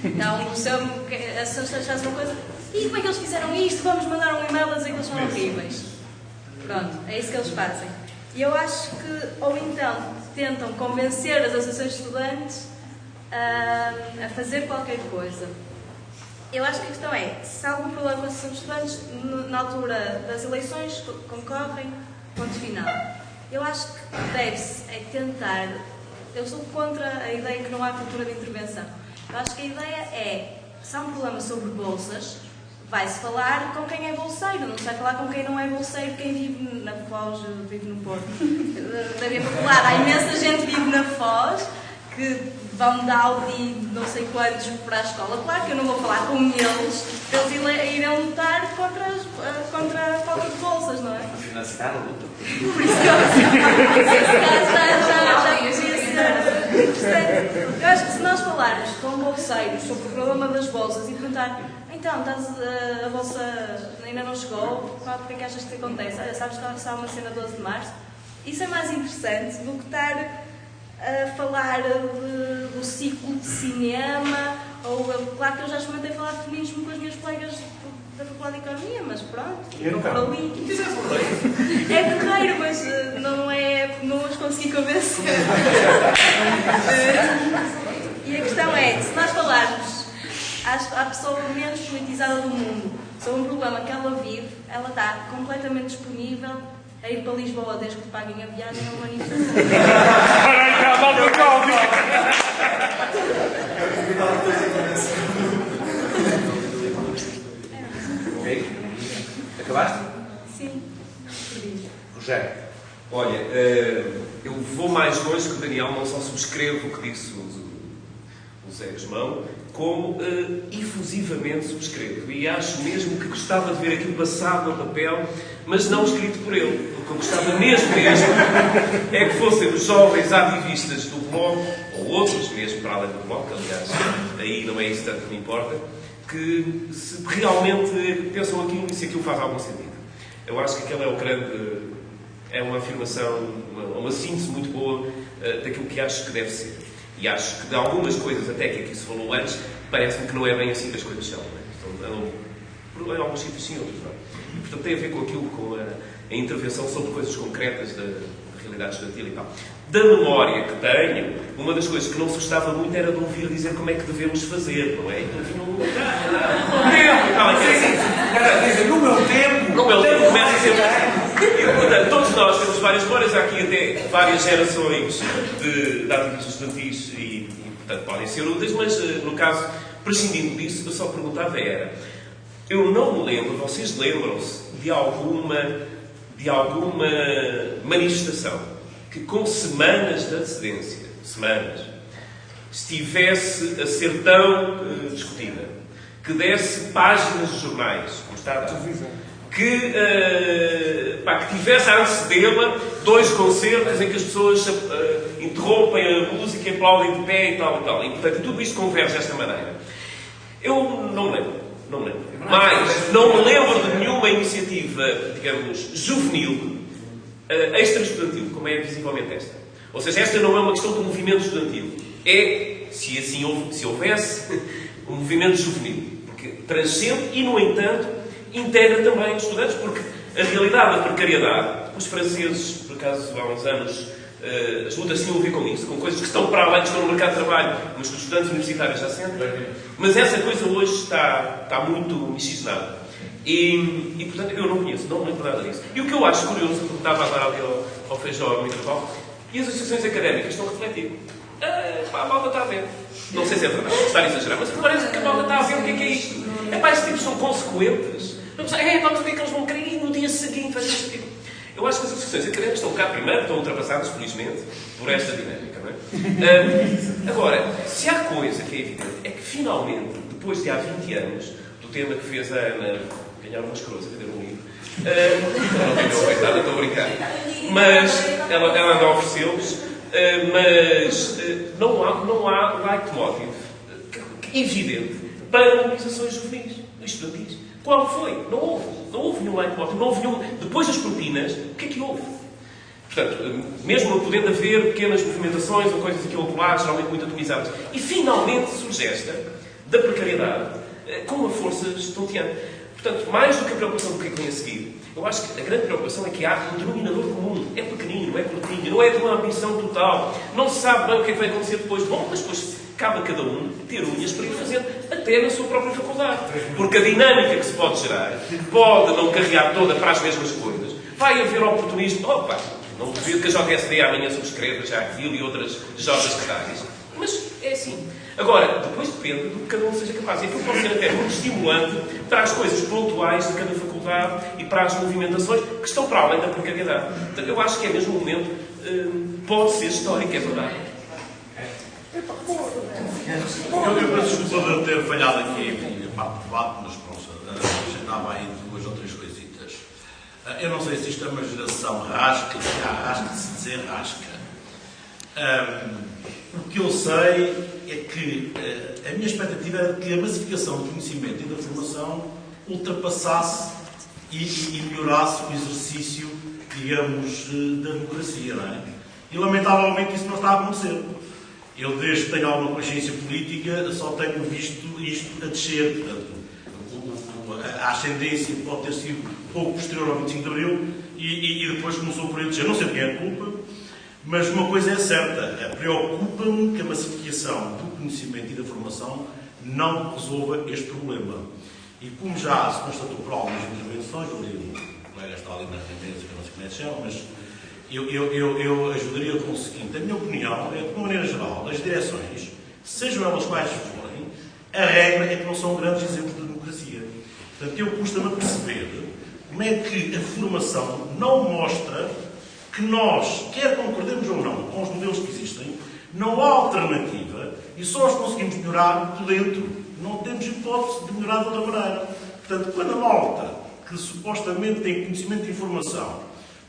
Então, a Associação faz uma coisa, e como é que eles fizeram isto? Vamos mandar um e-mail a dizer que eles são horríveis. Pronto, é isso que eles fazem. E eu acho que, ou então, tentam convencer as associações de estudantes a fazer qualquer coisa. Eu acho que a questão é, se há algum problema com a associação de estudantes, na altura das eleições, concorrem, ponto final. Eu acho que deve-se tentar, eu sou contra a ideia que não há cultura de intervenção. Eu acho que a ideia é, se há um problema sobre bolsas, vai-se falar com quem é bolseiro, não se vai falar com quem não é bolseiro, quem vive na Foz, vive no Porto. Da minha popular, há imensa gente que vive na Foz, que vão dar Audi não sei quantos para a escola. Claro que eu não vou falar com eles, eles irão lutar contra a falta de bolsas, não é? Para financiar a luta. Por isso que já podia ser interessante. Eu acho que se nós falarmos com bolseiros sobre o problema das bolsas e perguntar, então, a bolsa ainda não chegou, o que é que achas que acontece? Olha, sabes que há uma cena 12 de março? Isso é mais interessante do que estar a falar do ciclo de cinema, ou claro que eu já experimentei falar de feminismo com as minhas colegas da Faculdade de Economia, mas pronto, estou por ali. É porreiro, mas não os consegui convencer. E a questão é, se nós falarmos à pessoa menos politizada do mundo sobre um problema que ela vive, ela está completamente disponível a ir para Lisboa desde que paguem a viagem a uma manifestação. Ok? Acabaste? Sim. Rogério. Olha, eu vou mais longe que o Daniel, não só subscrevo o que disse o Zé Guzmão, como efusivamente subscrevo. E acho mesmo que gostava de ver aquilo passado no papel, mas não escrito por ele. O que eu gostava mesmo é que fossem os jovens ativistas do Bloco, ou outros mesmo para além do Bloco, aliás, aí não é isso tanto que me importa, que se realmente pensam aquilo e se aquilo faz algum sentido. Eu acho que aquele é o grande... é uma afirmação, uma síntese muito boa daquilo que acho que deve ser. E acho que de algumas coisas, até que aqui se falou antes, parece-me que não é bem assim que as coisas são. Em alguns sítios sim, outros não. E, portanto, tem a ver com aquilo, com a intervenção sobre coisas concretas da realidade estudantil e tal. Da memória que tenho, uma das coisas que não se gostava muito era de ouvir dizer como é que devemos fazer, não é? No meu tempo, começa sempre assim. E, portanto, todos nós temos várias memórias, há aqui até várias gerações de ativistas estudantis e, portanto, podem ser úteis, mas, no caso, prescindindo disso, eu só perguntava era, eu não me lembro, vocês lembram-se de alguma manifestação que com semanas de antecedência, estivesse a ser tão discutida, que desse páginas de jornais, como está a dar, que tivesse a antecedê-la 2 concertos em que as pessoas interrompem a música e aplaudem de pé e tal e tal. E, portanto, tudo isto converge desta maneira. Eu não me lembro. Mas não me lembro de nenhuma iniciativa, digamos, juvenil, extra-estudantil, como é visivelmente esta. Ou seja, esta não é uma questão do movimento estudantil. É, se houvesse, um movimento juvenil. Porque transcende e, no entanto, integra também os estudantes, porque a realidade da precariedade, os franceses, por acaso, há uns anos, as lutas tinham a ver com isso, com coisas que estão para além, que estão no mercado de trabalho, mas que os estudantes universitários já sentem. Mas essa coisa hoje está muito miscigenada. E, portanto, eu não conheço, não me lembro nada disso. E o que eu acho curioso, porque estava a dar ali ao feijão, ao microfone, e as associações académicas estão a refletir. A malta está a ver. Não sei se é verdade, estar a exagerar, mas parece que a malta está a ver o que é isto. Estes tipos são consequentes. Vamos ver que eles vão querer e no dia seguinte vai ser este tipo. Eu acho que as associações académicas estão cá primeiro, estão ultrapassadas, felizmente, por esta dinâmica, não é? Agora, se há coisa que é evidente, é que finalmente, depois de há 20 anos, do tema que fez a Ana ganhar umas coroas a vender um livro, não ganhou, coitada, estou a brincar, mas ela anda a oferecê-los, mas não há leitmotiv evidente para mobilizações juvenis, estudantis. Qual foi? Não houve. Não houve nenhum leitmotiv. Não houve nenhum... Depois das cortinas, o que é que houve? Portanto, mesmo podendo haver pequenas movimentações ou coisas aqui ou lá, geralmente muito atomizadas. E finalmente surge esta, da precariedade, com uma força estonteante. Portanto, mais do que a preocupação do que vem a seguir, eu acho que a grande preocupação é que há um denominador comum. É pequenino, é curtinho, não é de uma ambição total. Não se sabe bem o que é que vai acontecer depois. Bom, mas depois cabe a cada um ter unhas para ir fazendo, até na sua própria faculdade. Porque a dinâmica que se pode gerar pode não carregar toda para as mesmas coisas. Vai haver oportunismo. Opa, não duvido que a JSD amanhã subscreva já aquilo e outras Jotas que tais. Mas é assim. Agora, depois depende do que cada um seja capaz. E aquilo pode ser até muito estimulante para as coisas pontuais de cada faculdade e para as movimentações que estão para além da precariedade. Portanto, eu acho que é mesmo um momento, pode ser histórico, é verdade. Eu peço desculpa de ter falhado aqui em parte de debate, mas pronto, agendava aí 2 ou 3 coisitas. Eu não sei se isto é uma geração rasca, se há rasca, se desenrasca. O que eu sei é que a minha expectativa era que a massificação do conhecimento e da formação ultrapassasse e melhorasse o exercício, digamos, da democracia, não é? E lamentavelmente isso não está a acontecer. Eu, desde que tenho alguma consciência política, só tenho visto isto a descer. Portanto, a ascendência pode ter sido pouco posterior ao 25 de Abril e depois começou por aí a descer. Não sei de quem é a culpa, mas uma coisa é certa. Preocupa-me que a massificação do conhecimento e da formação não resolva este problema. E como já se constatou por algumas intervenções, o colega está ali na tendência, que eu não sei como é que se chama, mas eu ajudaria com o seguinte: a minha opinião é que, de uma maneira geral, as direções, sejam elas quais forem, a regra é que não são grandes exemplos de democracia. Portanto, eu custa-me a perceber como é que a formação não mostra que nós, quer concordemos ou não com os modelos que existem, não há alternativa e só os conseguimos melhorar por dentro. Não temos hipótese de melhorar de outra maneira. Portanto, quando a malta que supostamente tem conhecimento e informação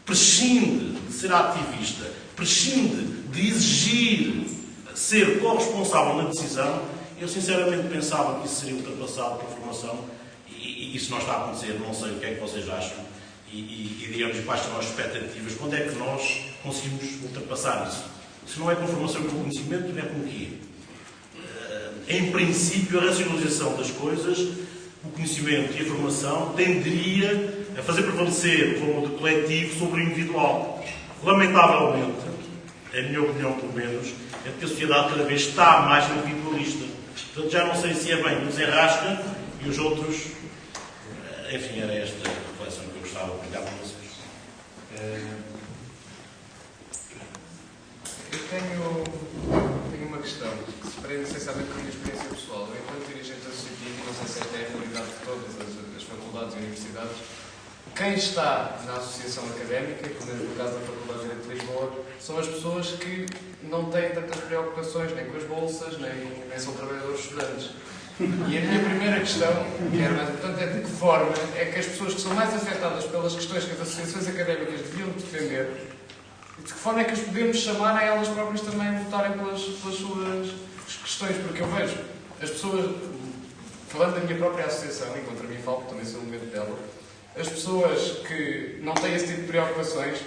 prescinde de ser ativista, prescinde de exigir ser corresponsável na decisão, eu sinceramente pensava que isso seria ultrapassado pela formação e isso não está a acontecer. Não sei o que é que vocês acham e digamos, quais são as expectativas. Quando é que nós conseguimos ultrapassar isso? Se não é com formação e com conhecimento, é com o quê? Em princípio, a racionalização das coisas, o conhecimento e a formação tenderia a fazer prevalecer o valor do coletivo sobre o individual. Lamentavelmente, a minha opinião, pelo menos, é que a sociedade cada vez está mais individualista. Portanto, já não sei se é bem o desenrasca e os outros. Enfim, era esta a reflexão que eu gostava de partilhar com vocês. Eu tenho uma questão que se prende essencialmente com a minha experiência pessoal. Eu, enquanto dirigente associativo, não sei se esta é a realidade de todas as faculdades e universidades, quem está na associação académica, pelo menos no caso da Faculdade de Direito de Lisboa, são as pessoas que não têm tantas preocupações nem com as bolsas, nem são trabalhadores estudantes. E a minha primeira questão, que era mais importante, é de que forma é que as pessoas que são mais afetadas pelas questões que as associações académicas deviam defender, de que forma é que as podemos chamar a elas próprias também a votarem pelas suas questões? Porque eu vejo as pessoas, falando da minha própria associação, e contra mim falo, também sou um membro dela, as pessoas que não têm esse tipo de preocupações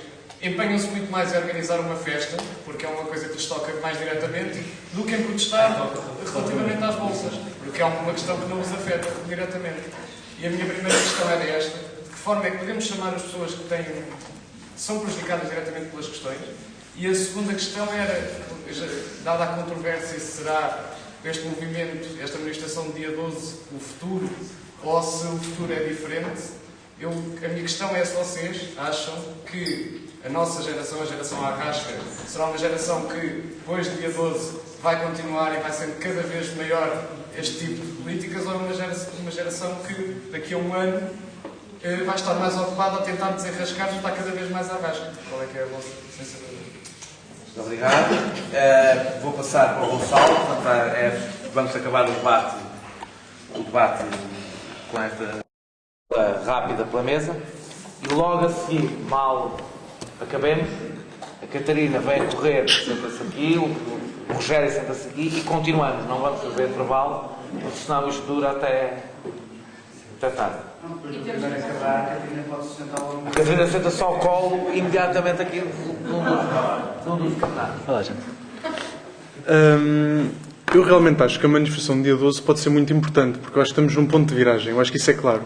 empenham-se muito mais em organizar uma festa, porque é uma coisa que lhes toca mais diretamente, do que em protestar relativamente às bolsas, porque é uma questão que não os afeta diretamente. E a minha primeira questão era esta: de que forma é que podemos chamar as pessoas que são prejudicadas diretamente pelas questões? E a segunda questão era, dada a controvérsia, se será este movimento, esta manifestação de dia 12, o futuro, ou se o futuro é diferente. A minha questão é se vocês acham que a nossa geração, a geração Arrasca, será uma geração que, depois do dia 12, vai continuar e vai sendo cada vez maior este tipo de políticas, ou é uma geração que, daqui a um ano, vai estar mais ocupada a tentar desenrascar e está cada vez mais Arrasca? Qual é que é a vossa sensibilidade? Muito obrigado. Vou passar para o Gonçalo. Vamos acabar o debate com esta rápida pela mesa. E logo a seguir, mal acabemos, a Catarina vem a correr, senta-se aqui, o Rogério senta-se aqui e continuamos. Não vamos fazer intervalo, porque senão isto dura até tarde. A Catarina senta-se ao colo imediatamente aqui num dos canais. Olá, gente. Eu realmente acho que a manifestação do dia 12 pode ser muito importante, porque eu acho que estamos num ponto de viragem, eu acho que isso é claro.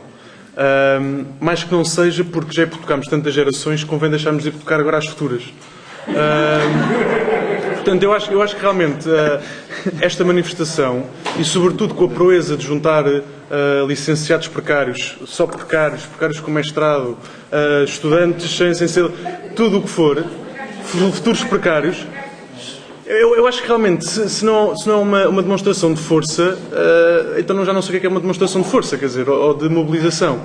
Mais que não seja porque já hipotecámos tantas gerações que convém deixarmos de hipotecar agora às futuras. Portanto, eu acho que realmente esta manifestação, e sobretudo com a proeza de juntar licenciados precários, só precários com mestrado, estudantes sem ser tudo o que for, futuros precários, eu acho que realmente, se não é uma demonstração de força, então já não sei o que é uma demonstração de força, quer dizer, ou de mobilização.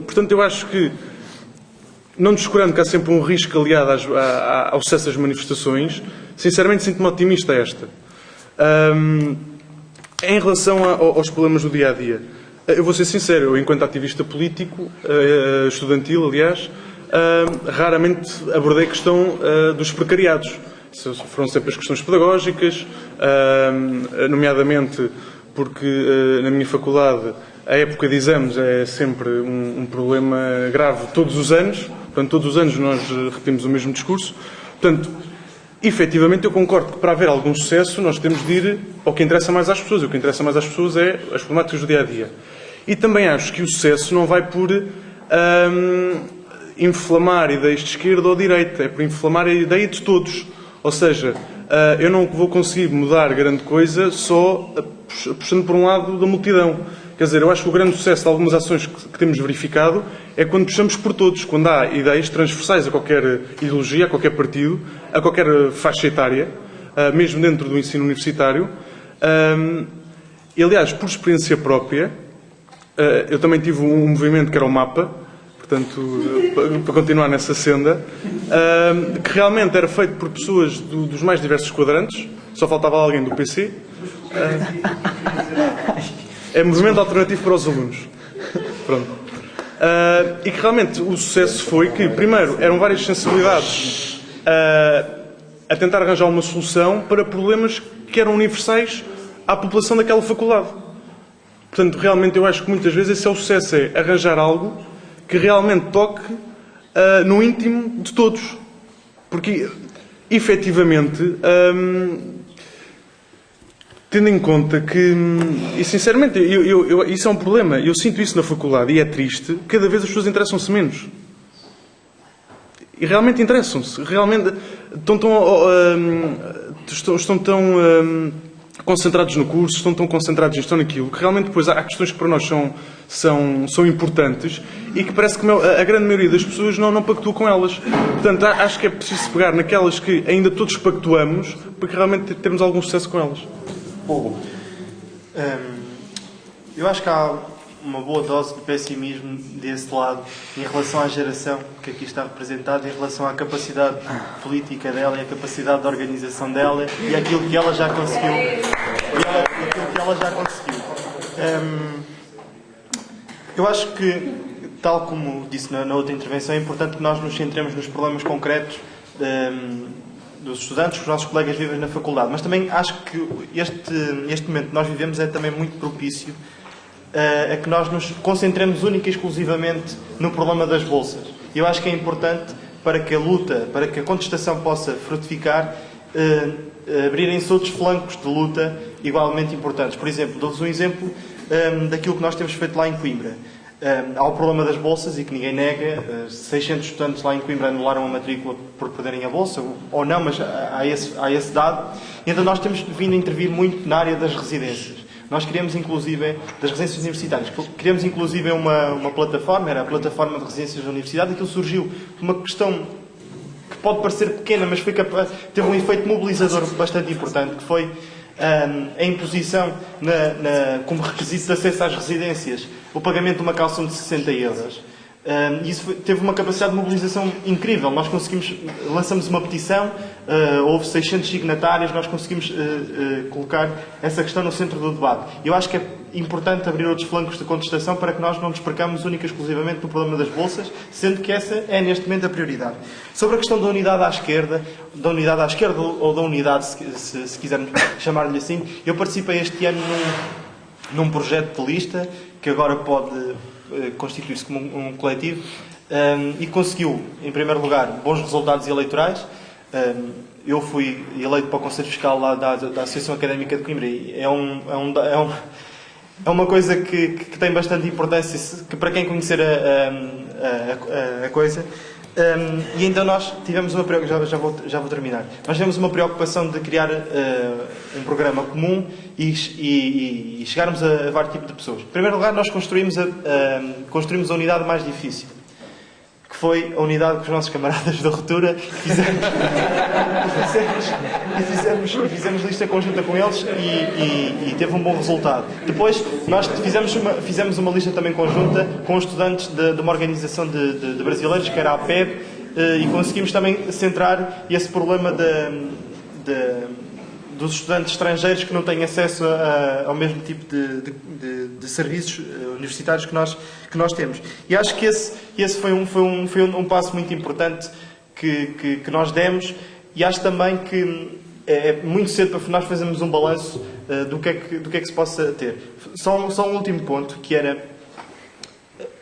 Portanto, eu acho que, não descurando que há sempre um risco aliado ao sucesso das manifestações, sinceramente sinto-me otimista esta. Em relação aos problemas do dia-a-dia, eu vou ser sincero, eu enquanto ativista político, estudantil aliás, raramente abordei a questão dos precariados. Foram sempre as questões pedagógicas, nomeadamente porque na minha faculdade a época de exames é sempre um problema grave todos os anos. Portanto, todos os anos nós repetimos o mesmo discurso. Portanto, efetivamente eu concordo que para haver algum sucesso nós temos de ir ao que interessa mais às pessoas. E o que interessa mais às pessoas é as problemáticas do dia-a-dia. E também acho que o sucesso não vai por inflamar ideias de esquerda ou de direita. É por inflamar a ideia de todos. Ou seja, eu não vou conseguir mudar grande coisa só puxando por um lado da multidão. Quer dizer, eu acho que o grande sucesso de algumas ações que temos verificado é quando puxamos por todos, quando há ideias transversais a qualquer ideologia, a qualquer partido, a qualquer faixa etária, mesmo dentro do ensino universitário. E, aliás, por experiência própria, eu também tive um movimento que era o MAPA, portanto, para continuar nessa senda, que realmente era feito por pessoas dos mais diversos quadrantes, só faltava alguém do PC. É movimento alternativo para os alunos. Pronto. E que realmente o sucesso foi que, primeiro, eram várias sensibilidades a tentar arranjar uma solução para problemas que eram universais à população daquela faculdade. Portanto, realmente eu acho que muitas vezes esse é o sucesso, é arranjar algo que realmente toque no íntimo de todos. Porque, efetivamente, tendo em conta que, e sinceramente, isso é um problema, eu sinto isso na faculdade e é triste, cada vez as pessoas interessam-se menos. E realmente interessam-se, realmente estão tão concentrados no curso, estão tão concentrados nisto ou naquilo, que realmente depois há questões que para nós são importantes e que parece que a grande maioria das pessoas não pactua com elas. Portanto, acho que é preciso pegar naquelas que ainda todos pactuamos para que realmente termos algum sucesso com elas. Eu acho que há uma boa dose de pessimismo desse lado em relação à geração que aqui está representada, em relação à capacidade política dela e à capacidade de organização dela e aquilo que ela já conseguiu. Eu acho que, tal como disse na outra intervenção, é importante que nós nos centremos nos problemas concretos dos estudantes, que os nossos colegas vivem na faculdade. Mas também acho que este momento que nós vivemos é também muito propício a que nós nos concentremos única e exclusivamente no problema das bolsas. Eu acho que é importante para que a luta, para que a contestação possa frutificar, abrirem-se outros flancos de luta igualmente importantes. Por exemplo, dou-vos um exemplo daquilo que nós temos feito lá em Coimbra. Há o problema das bolsas e que ninguém nega. 600 estudantes lá em Coimbra anularam a matrícula por perderem a bolsa, ou não, mas há esse dado. E então nós temos vindo a intervir muito na área das residências. Nós criamos inclusive, das residências universitárias, criamos inclusive uma plataforma, era a plataforma de residências da universidade. Aquilo surgiu de uma questão que pode parecer pequena, mas teve um efeito mobilizador bastante importante, que foi a imposição como requisito de acesso às residências o pagamento de uma calção de 60 euros. Isso teve uma capacidade de mobilização incrível. Nós lançamos uma petição, houve 600 signatários, nós conseguimos colocar essa questão no centro do debate. Eu acho que é importante abrir outros flancos de contestação para que nós não nos percamos única e exclusivamente no problema das bolsas, sendo que essa é neste momento a prioridade. Sobre a questão da unidade à esquerda ou da unidade, se quisermos chamar-lhe assim, eu participei este ano num projeto de lista que agora pode constituir-se como um coletivo e conseguiu, em primeiro lugar, bons resultados eleitorais. Eu fui eleito para o Conselho Fiscal lá da Associação Académica de Coimbra e é uma coisa que tem bastante importância que para quem conhecer a coisa. E então nós tivemos uma preocupação, já vou terminar. Nós tivemos uma preocupação de criar um programa comum e chegarmos a vários tipos de pessoas. Em primeiro lugar, nós construímos a unidade mais difícil, que foi a unidade que os nossos camaradas da Ruptura fizemos lista conjunta com eles e teve um bom resultado. Depois, nós fizemos uma lista também conjunta com os estudantes de uma organização de brasileiros, que era a PEB, e conseguimos também centrar esse problema dos estudantes estrangeiros que não têm acesso ao mesmo tipo de serviços universitários que nós temos. E acho que esse foi um passo muito importante que nós demos, e acho também que é muito cedo para nós fazermos um balanço do que é que se possa ter. Só um último ponto, que era...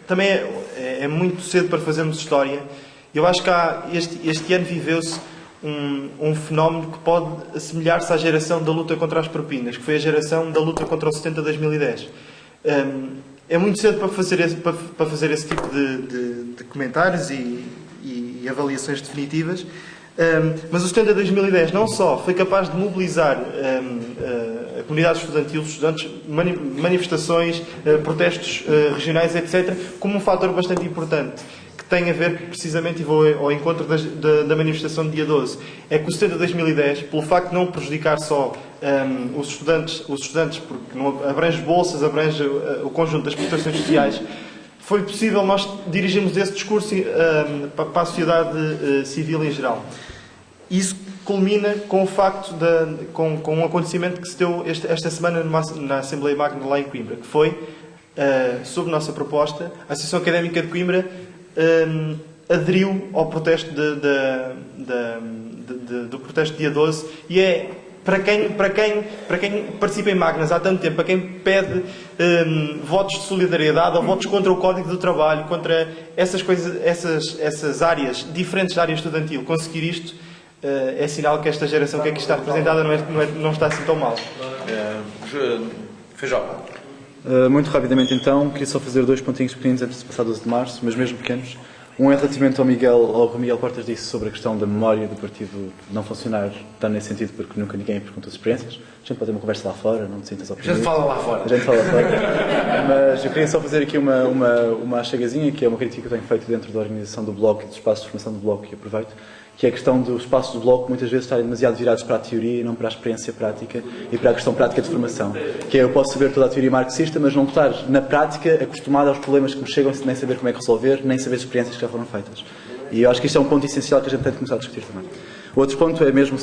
Também é muito cedo para fazermos história. Eu acho que este ano viveu-se um fenómeno que pode assemelhar-se à geração da luta contra as propinas, que foi a geração da luta contra o 70 de 2010. É muito cedo para fazer esse tipo de comentários e avaliações definitivas, mas o 70 de 2010 não só foi capaz de mobilizar a comunidade estudantil, os estudantes, manifestações, protestos regionais, etc., como um fator bastante importante, que tem a ver precisamente, e vou ao encontro da manifestação de dia 12, é que o 70 de 2010, pelo facto de não prejudicar só os estudantes, porque não abrange bolsas, abrange o conjunto das prestações sociais, foi possível nós dirigirmos esse discurso para a sociedade civil em geral. Isso culmina com o facto com um acontecimento que se deu esta semana na Assembleia Magna lá em Coimbra, que foi, sob nossa proposta, a Associação Académica de Coimbra aderiu ao protesto do protesto dia 12, e é para quem participa em Magnas há tanto tempo, para quem pede votos de solidariedade ou votos contra o Código do Trabalho, contra essas coisas, essas áreas diferentes da área estudantil, conseguir isto é sinal que esta geração que aqui está representada não está assim tão mal. Feijó. Muito rapidamente então, queria só fazer 2 pontinhos pequeninos antes de passar 12 de março, mas mesmo pequenos. Um é relativamente ao que o Miguel Portas disse sobre a questão da memória do partido não funcionar, tanto nesse sentido porque nunca ninguém perguntou experiências. A gente pode ter uma conversa lá fora, não te sintas oprimido. A gente fala lá fora. Mas eu queria só fazer aqui uma chegazinha, que é uma crítica que eu tenho feito dentro da organização do Bloco e do espaço de formação do Bloco, e aproveito, que é a questão dos espaços do Bloco muitas vezes estarem demasiado virados para a teoria e não para a experiência prática e para a questão prática de formação. Que é, eu posso saber toda a teoria marxista, mas não estar na prática acostumado aos problemas que me chegam, nem saber como é que resolver, nem saber as experiências que já foram feitas. E eu acho que isto é um ponto essencial que a gente tem de começar a discutir também. O outro ponto é mesmo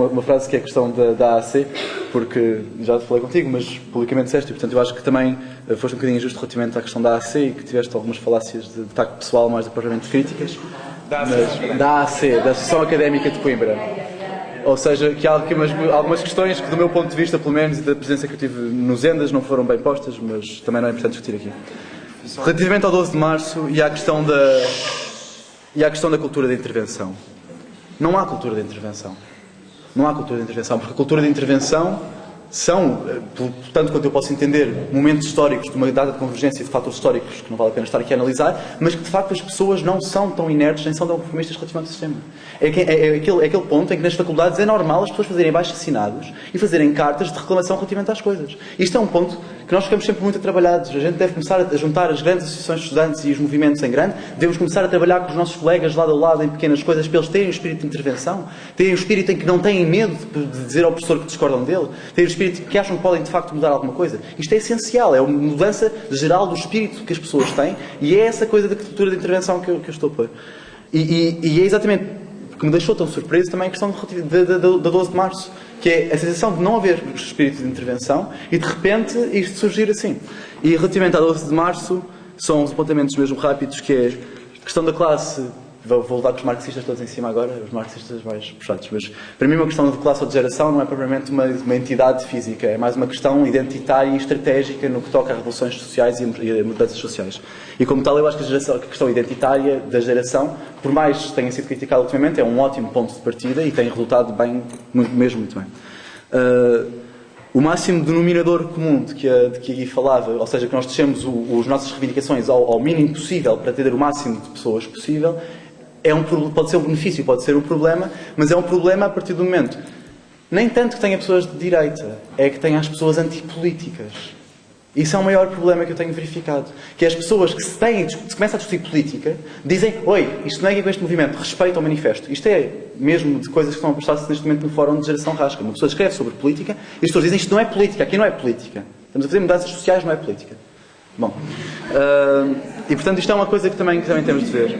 uma frase que é a questão da AAC, porque já falei contigo, mas publicamente disseste, e portanto eu acho que também foste um bocadinho injusto relativamente à questão da AAC e que tiveste algumas falácias de ataque pessoal mais do que propriamente críticas. Da AAC, da Associação Académica de Coimbra. Ou seja, que há aqui algumas questões que, do meu ponto de vista, pelo menos, e da presença que eu tive nos Endas, não foram bem postas, mas também não é importante discutir aqui. Relativamente ao 12 de março e à questão da cultura de intervenção. Não há cultura de intervenção. Não há cultura de intervenção, porque a cultura de intervenção são, tanto quanto eu posso entender, momentos históricos de uma data de convergência de fatores históricos que não vale a pena estar aqui a analisar, mas que de facto as pessoas não são tão inertes nem são tão conformistas relativamente ao sistema. É aquele ponto em que nas faculdades é normal as pessoas fazerem abaixo-assinados e fazerem cartas de reclamação relativamente às coisas. Isto é um ponto que nós ficamos sempre muito atrabalhados. A gente deve começar a juntar as grandes associações de estudantes e os movimentos em grande, devemos começar a trabalhar com os nossos colegas lado a lado em pequenas coisas para eles terem o espírito de intervenção, terem o espírito em que não têm medo de dizer ao professor que discordam dele, terem o espírito que acham que podem de facto mudar alguma coisa. Isto é essencial, é uma mudança geral do espírito que as pessoas têm, e é essa coisa da cultura de intervenção que eu estou a pôr. E é exatamente o que me deixou tão surpreso também a questão da 12 de março, que é a sensação de não haver espírito de intervenção e de repente isto surgir assim. E relativamente à 12 de março, são os apontamentos mesmo rápidos, que é a questão da classe vou levar com os marxistas todos em cima agora, os marxistas mais puxados, mas para mim uma questão de classe ou de geração não é propriamente uma entidade física, é mais uma questão identitária e estratégica no que toca a revoluções sociais e a mudanças sociais. E como tal, eu acho que a questão identitária da geração, por mais que tenha sido criticada ultimamente, é um ótimo ponto de partida e tem resultado bem, mesmo muito bem. O máximo denominador comum de que aqui falava, ou seja, que nós deixemos as nossas reivindicações ao mínimo possível para ter o máximo de pessoas possível, pode ser um benefício, pode ser um problema, mas é um problema a partir do momento, nem tanto que tenha pessoas de direita, é que tenha as pessoas antipolíticas. Isso é o maior problema que eu tenho verificado. Que as pessoas que se começam a discutir política, dizem, oi, isto não é com este movimento, respeito ao manifesto. Isto é mesmo de coisas que estão a passar-se neste momento no Fórum de Geração Rasca. Uma pessoa escreve sobre política e as pessoas dizem, isto não é política, aqui não é política. Estamos a fazer mudanças sociais, não é política. Bom, e portanto isto é uma coisa que também temos de ver.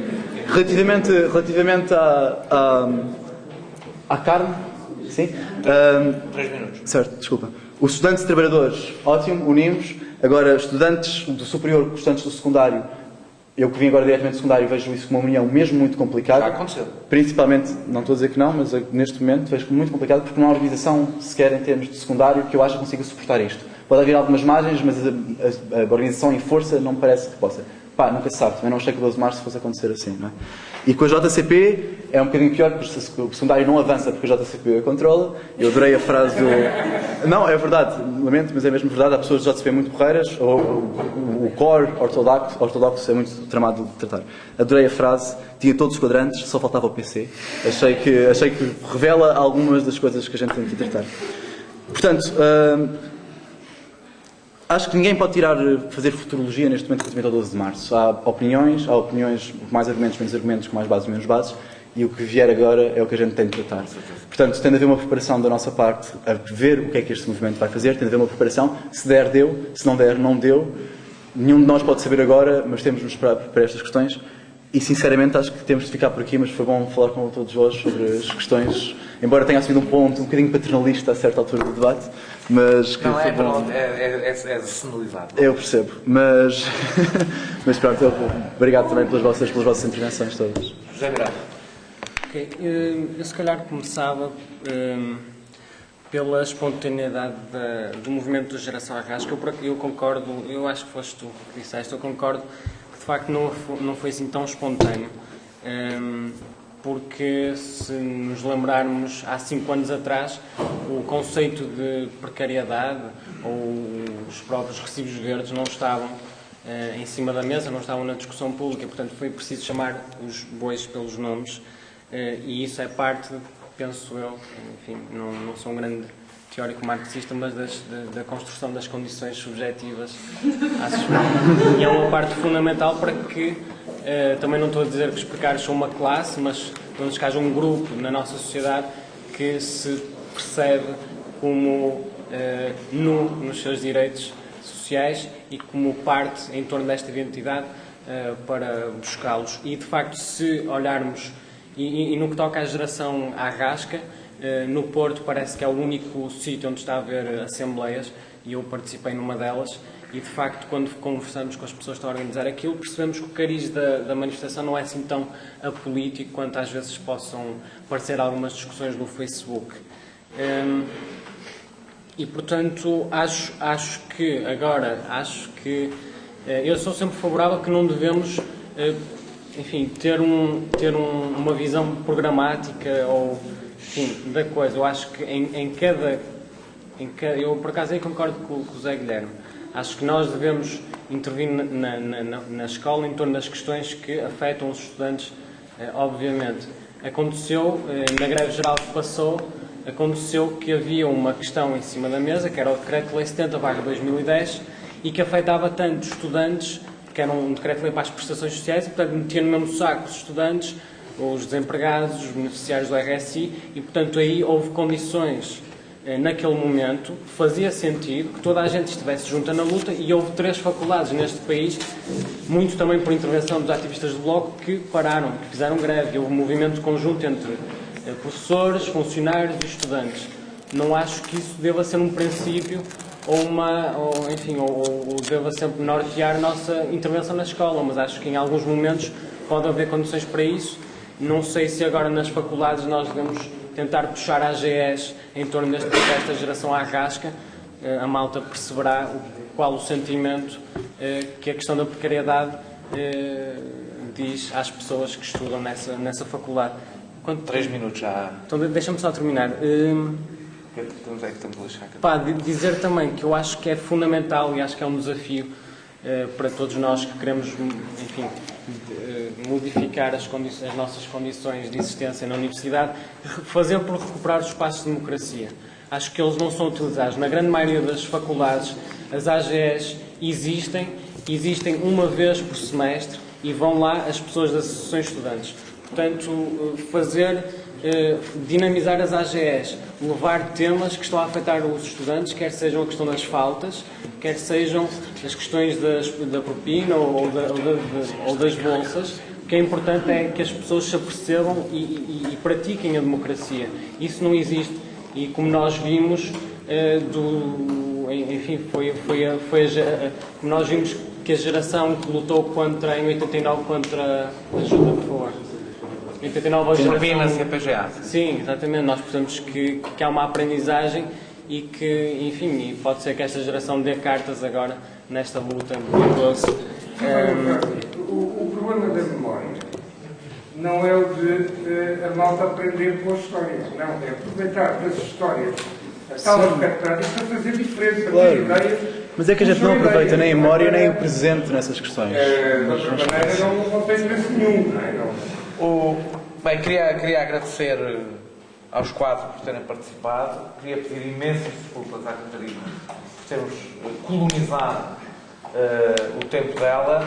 Relativamente à carne, sim? 3 minutos. Certo, desculpa. Os estudantes e trabalhadores, ótimo, unimos. Agora, estudantes do superior, estudantes do secundário, eu que vim agora diretamente do secundário, vejo isso como uma união mesmo muito complicada. Já aconteceu. Principalmente, não estou a dizer que não, mas neste momento vejo como muito complicado porque não há organização sequer em termos de secundário que eu acho que consiga suportar isto. Pode haver algumas margens, mas a organização em força não me parece que possa. Pá, nunca se sabe, também não achei que o 12 de março fosse acontecer assim, não é? E com a JCP é um bocadinho pior, porque o secundário não avança porque a JCP a controla. Eu adorei a frase do... Não, é verdade, lamento, mas é mesmo verdade, há pessoas de JCP muito porreiras, o core ortodoxo é muito tramado de tratar. Adorei a frase, tinha todos os quadrantes, só faltava o PC. Achei que revela algumas das coisas que a gente tem que tratar. Portanto... acho que ninguém pode fazer futurologia neste momento relativamente ao 12 de março. Há opiniões com mais argumentos, menos argumentos, com mais bases, menos bases, e o que vier agora é o que a gente tem de tratar. Portanto, tem de haver uma preparação da nossa parte a ver o que é que este movimento vai fazer, tem de haver uma preparação, se der, deu, se não der, não deu. Nenhum de nós pode saber agora, mas temos de nos preparar para estas questões. E, sinceramente, acho que temos de ficar por aqui, mas foi bom falar com todos vós sobre as questões, embora tenha sido um ponto um bocadinho paternalista a certa altura do debate, mas que não, foi bom. É senilizado. Eu percebo, mas pronto, obrigado também pelas vossas intervenções todas. José Miranda. Ok, eu se calhar começava pela espontaneidade do movimento de Geração Arrasca. Eu concordo, eu acho que foste tu que disseste, eu concordo que de facto não foi assim tão espontâneo, porque se nos lembrarmos há 5 anos atrás, o conceito de precariedade ou os próprios recibos verdes não estavam em cima da mesa, não estavam na discussão pública, portanto foi preciso chamar os bois pelos nomes, e isso é parte, penso eu, enfim, não sou um grande teórico marxista, mas da construção das condições subjetivas, acho, e é uma parte fundamental para que, também não estou a dizer que os precários são uma classe, mas pelo menos que haja um grupo na nossa sociedade que se percebe como nos seus direitos sociais e como parte em torno desta identidade para buscá-los. E de facto, se olharmos, e no que toca à geração Arrasca, no Porto parece que é o único sítio onde está a haver assembleias, e eu participei numa delas, e de facto quando conversamos com as pessoas que estão a organizar aquilo, percebemos que o cariz da manifestação não é assim tão apolítico quanto às vezes possam parecer algumas discussões no Facebook. E portanto acho que eu sou sempre favorável que não devemos enfim, ter uma visão programática ou enfim, da coisa. Eu acho que em cada eu por acaso aí concordo com o Zé Guilherme. Acho que nós devemos intervir na escola em torno das questões que afetam os estudantes, obviamente. Aconteceu, na greve geral que passou, aconteceu que havia uma questão em cima da mesa, que era o Decreto-Lei 70/2010, e que afetava tanto os estudantes, que era um Decreto-Lei para as prestações sociais, e portanto metia no mesmo saco os estudantes, os desempregados, os beneficiários do RSI, e portanto aí houve condições naquele momento, fazia sentido que toda a gente estivesse junta na luta, e houve 3 faculdades neste país, muito também por intervenção dos ativistas do Bloco, que pararam, que fizeram greve, e houve um movimento conjunto entre professores, funcionários e estudantes. Não acho que isso deva ser um princípio ou deva sempre nortear a nossa intervenção na escola, mas acho que em alguns momentos pode haver condições para isso, Não sei se agora nas faculdades nós devemos tentar puxar AGEs em torno desta geração à rasca. A malta perceberá qual o sentimento que a questão da precariedade diz às pessoas que estudam nessa faculdade. 3 minutos já. Então deixa-me só terminar. Dizer também que eu acho que é fundamental e acho que é um desafio para todos nós que queremos, enfim, modificar as nossas condições de existência na universidade, fazer por recuperar os espaços de democracia. Acho que eles não são utilizados. Na grande maioria das faculdades, as AGEs existem uma vez por semestre e vão lá as pessoas das associações de estudantes. Portanto, dinamizar as AGEs, levar temas que estão a afetar os estudantes, quer sejam a questão das faltas, quer sejam as questões da propina ou das bolsas. O que é importante é que as pessoas se apercebam e pratiquem a democracia. Isso não existe. E como nós vimos, como nós vimos que a geração que lutou em 89 contra ajuda, por favor. 89 a geração... CPGA. Sim, exatamente. Nós precisamos que há uma aprendizagem e que, enfim, pode ser que esta geração dê cartas agora nesta luta de 12. O problema da memória não é o de a malta aprender com as histórias, não, é aproveitar das histórias a tal afetada para fazer diferença. Claro. Mas é que a gente não aproveita nem a memória nem o presente nessas questões. De outra maneira não tem interesse nenhum, não é? Bem, queria agradecer aos 4 por terem participado. Queria pedir imensas desculpas à Catarina por termos colonizado o tempo dela.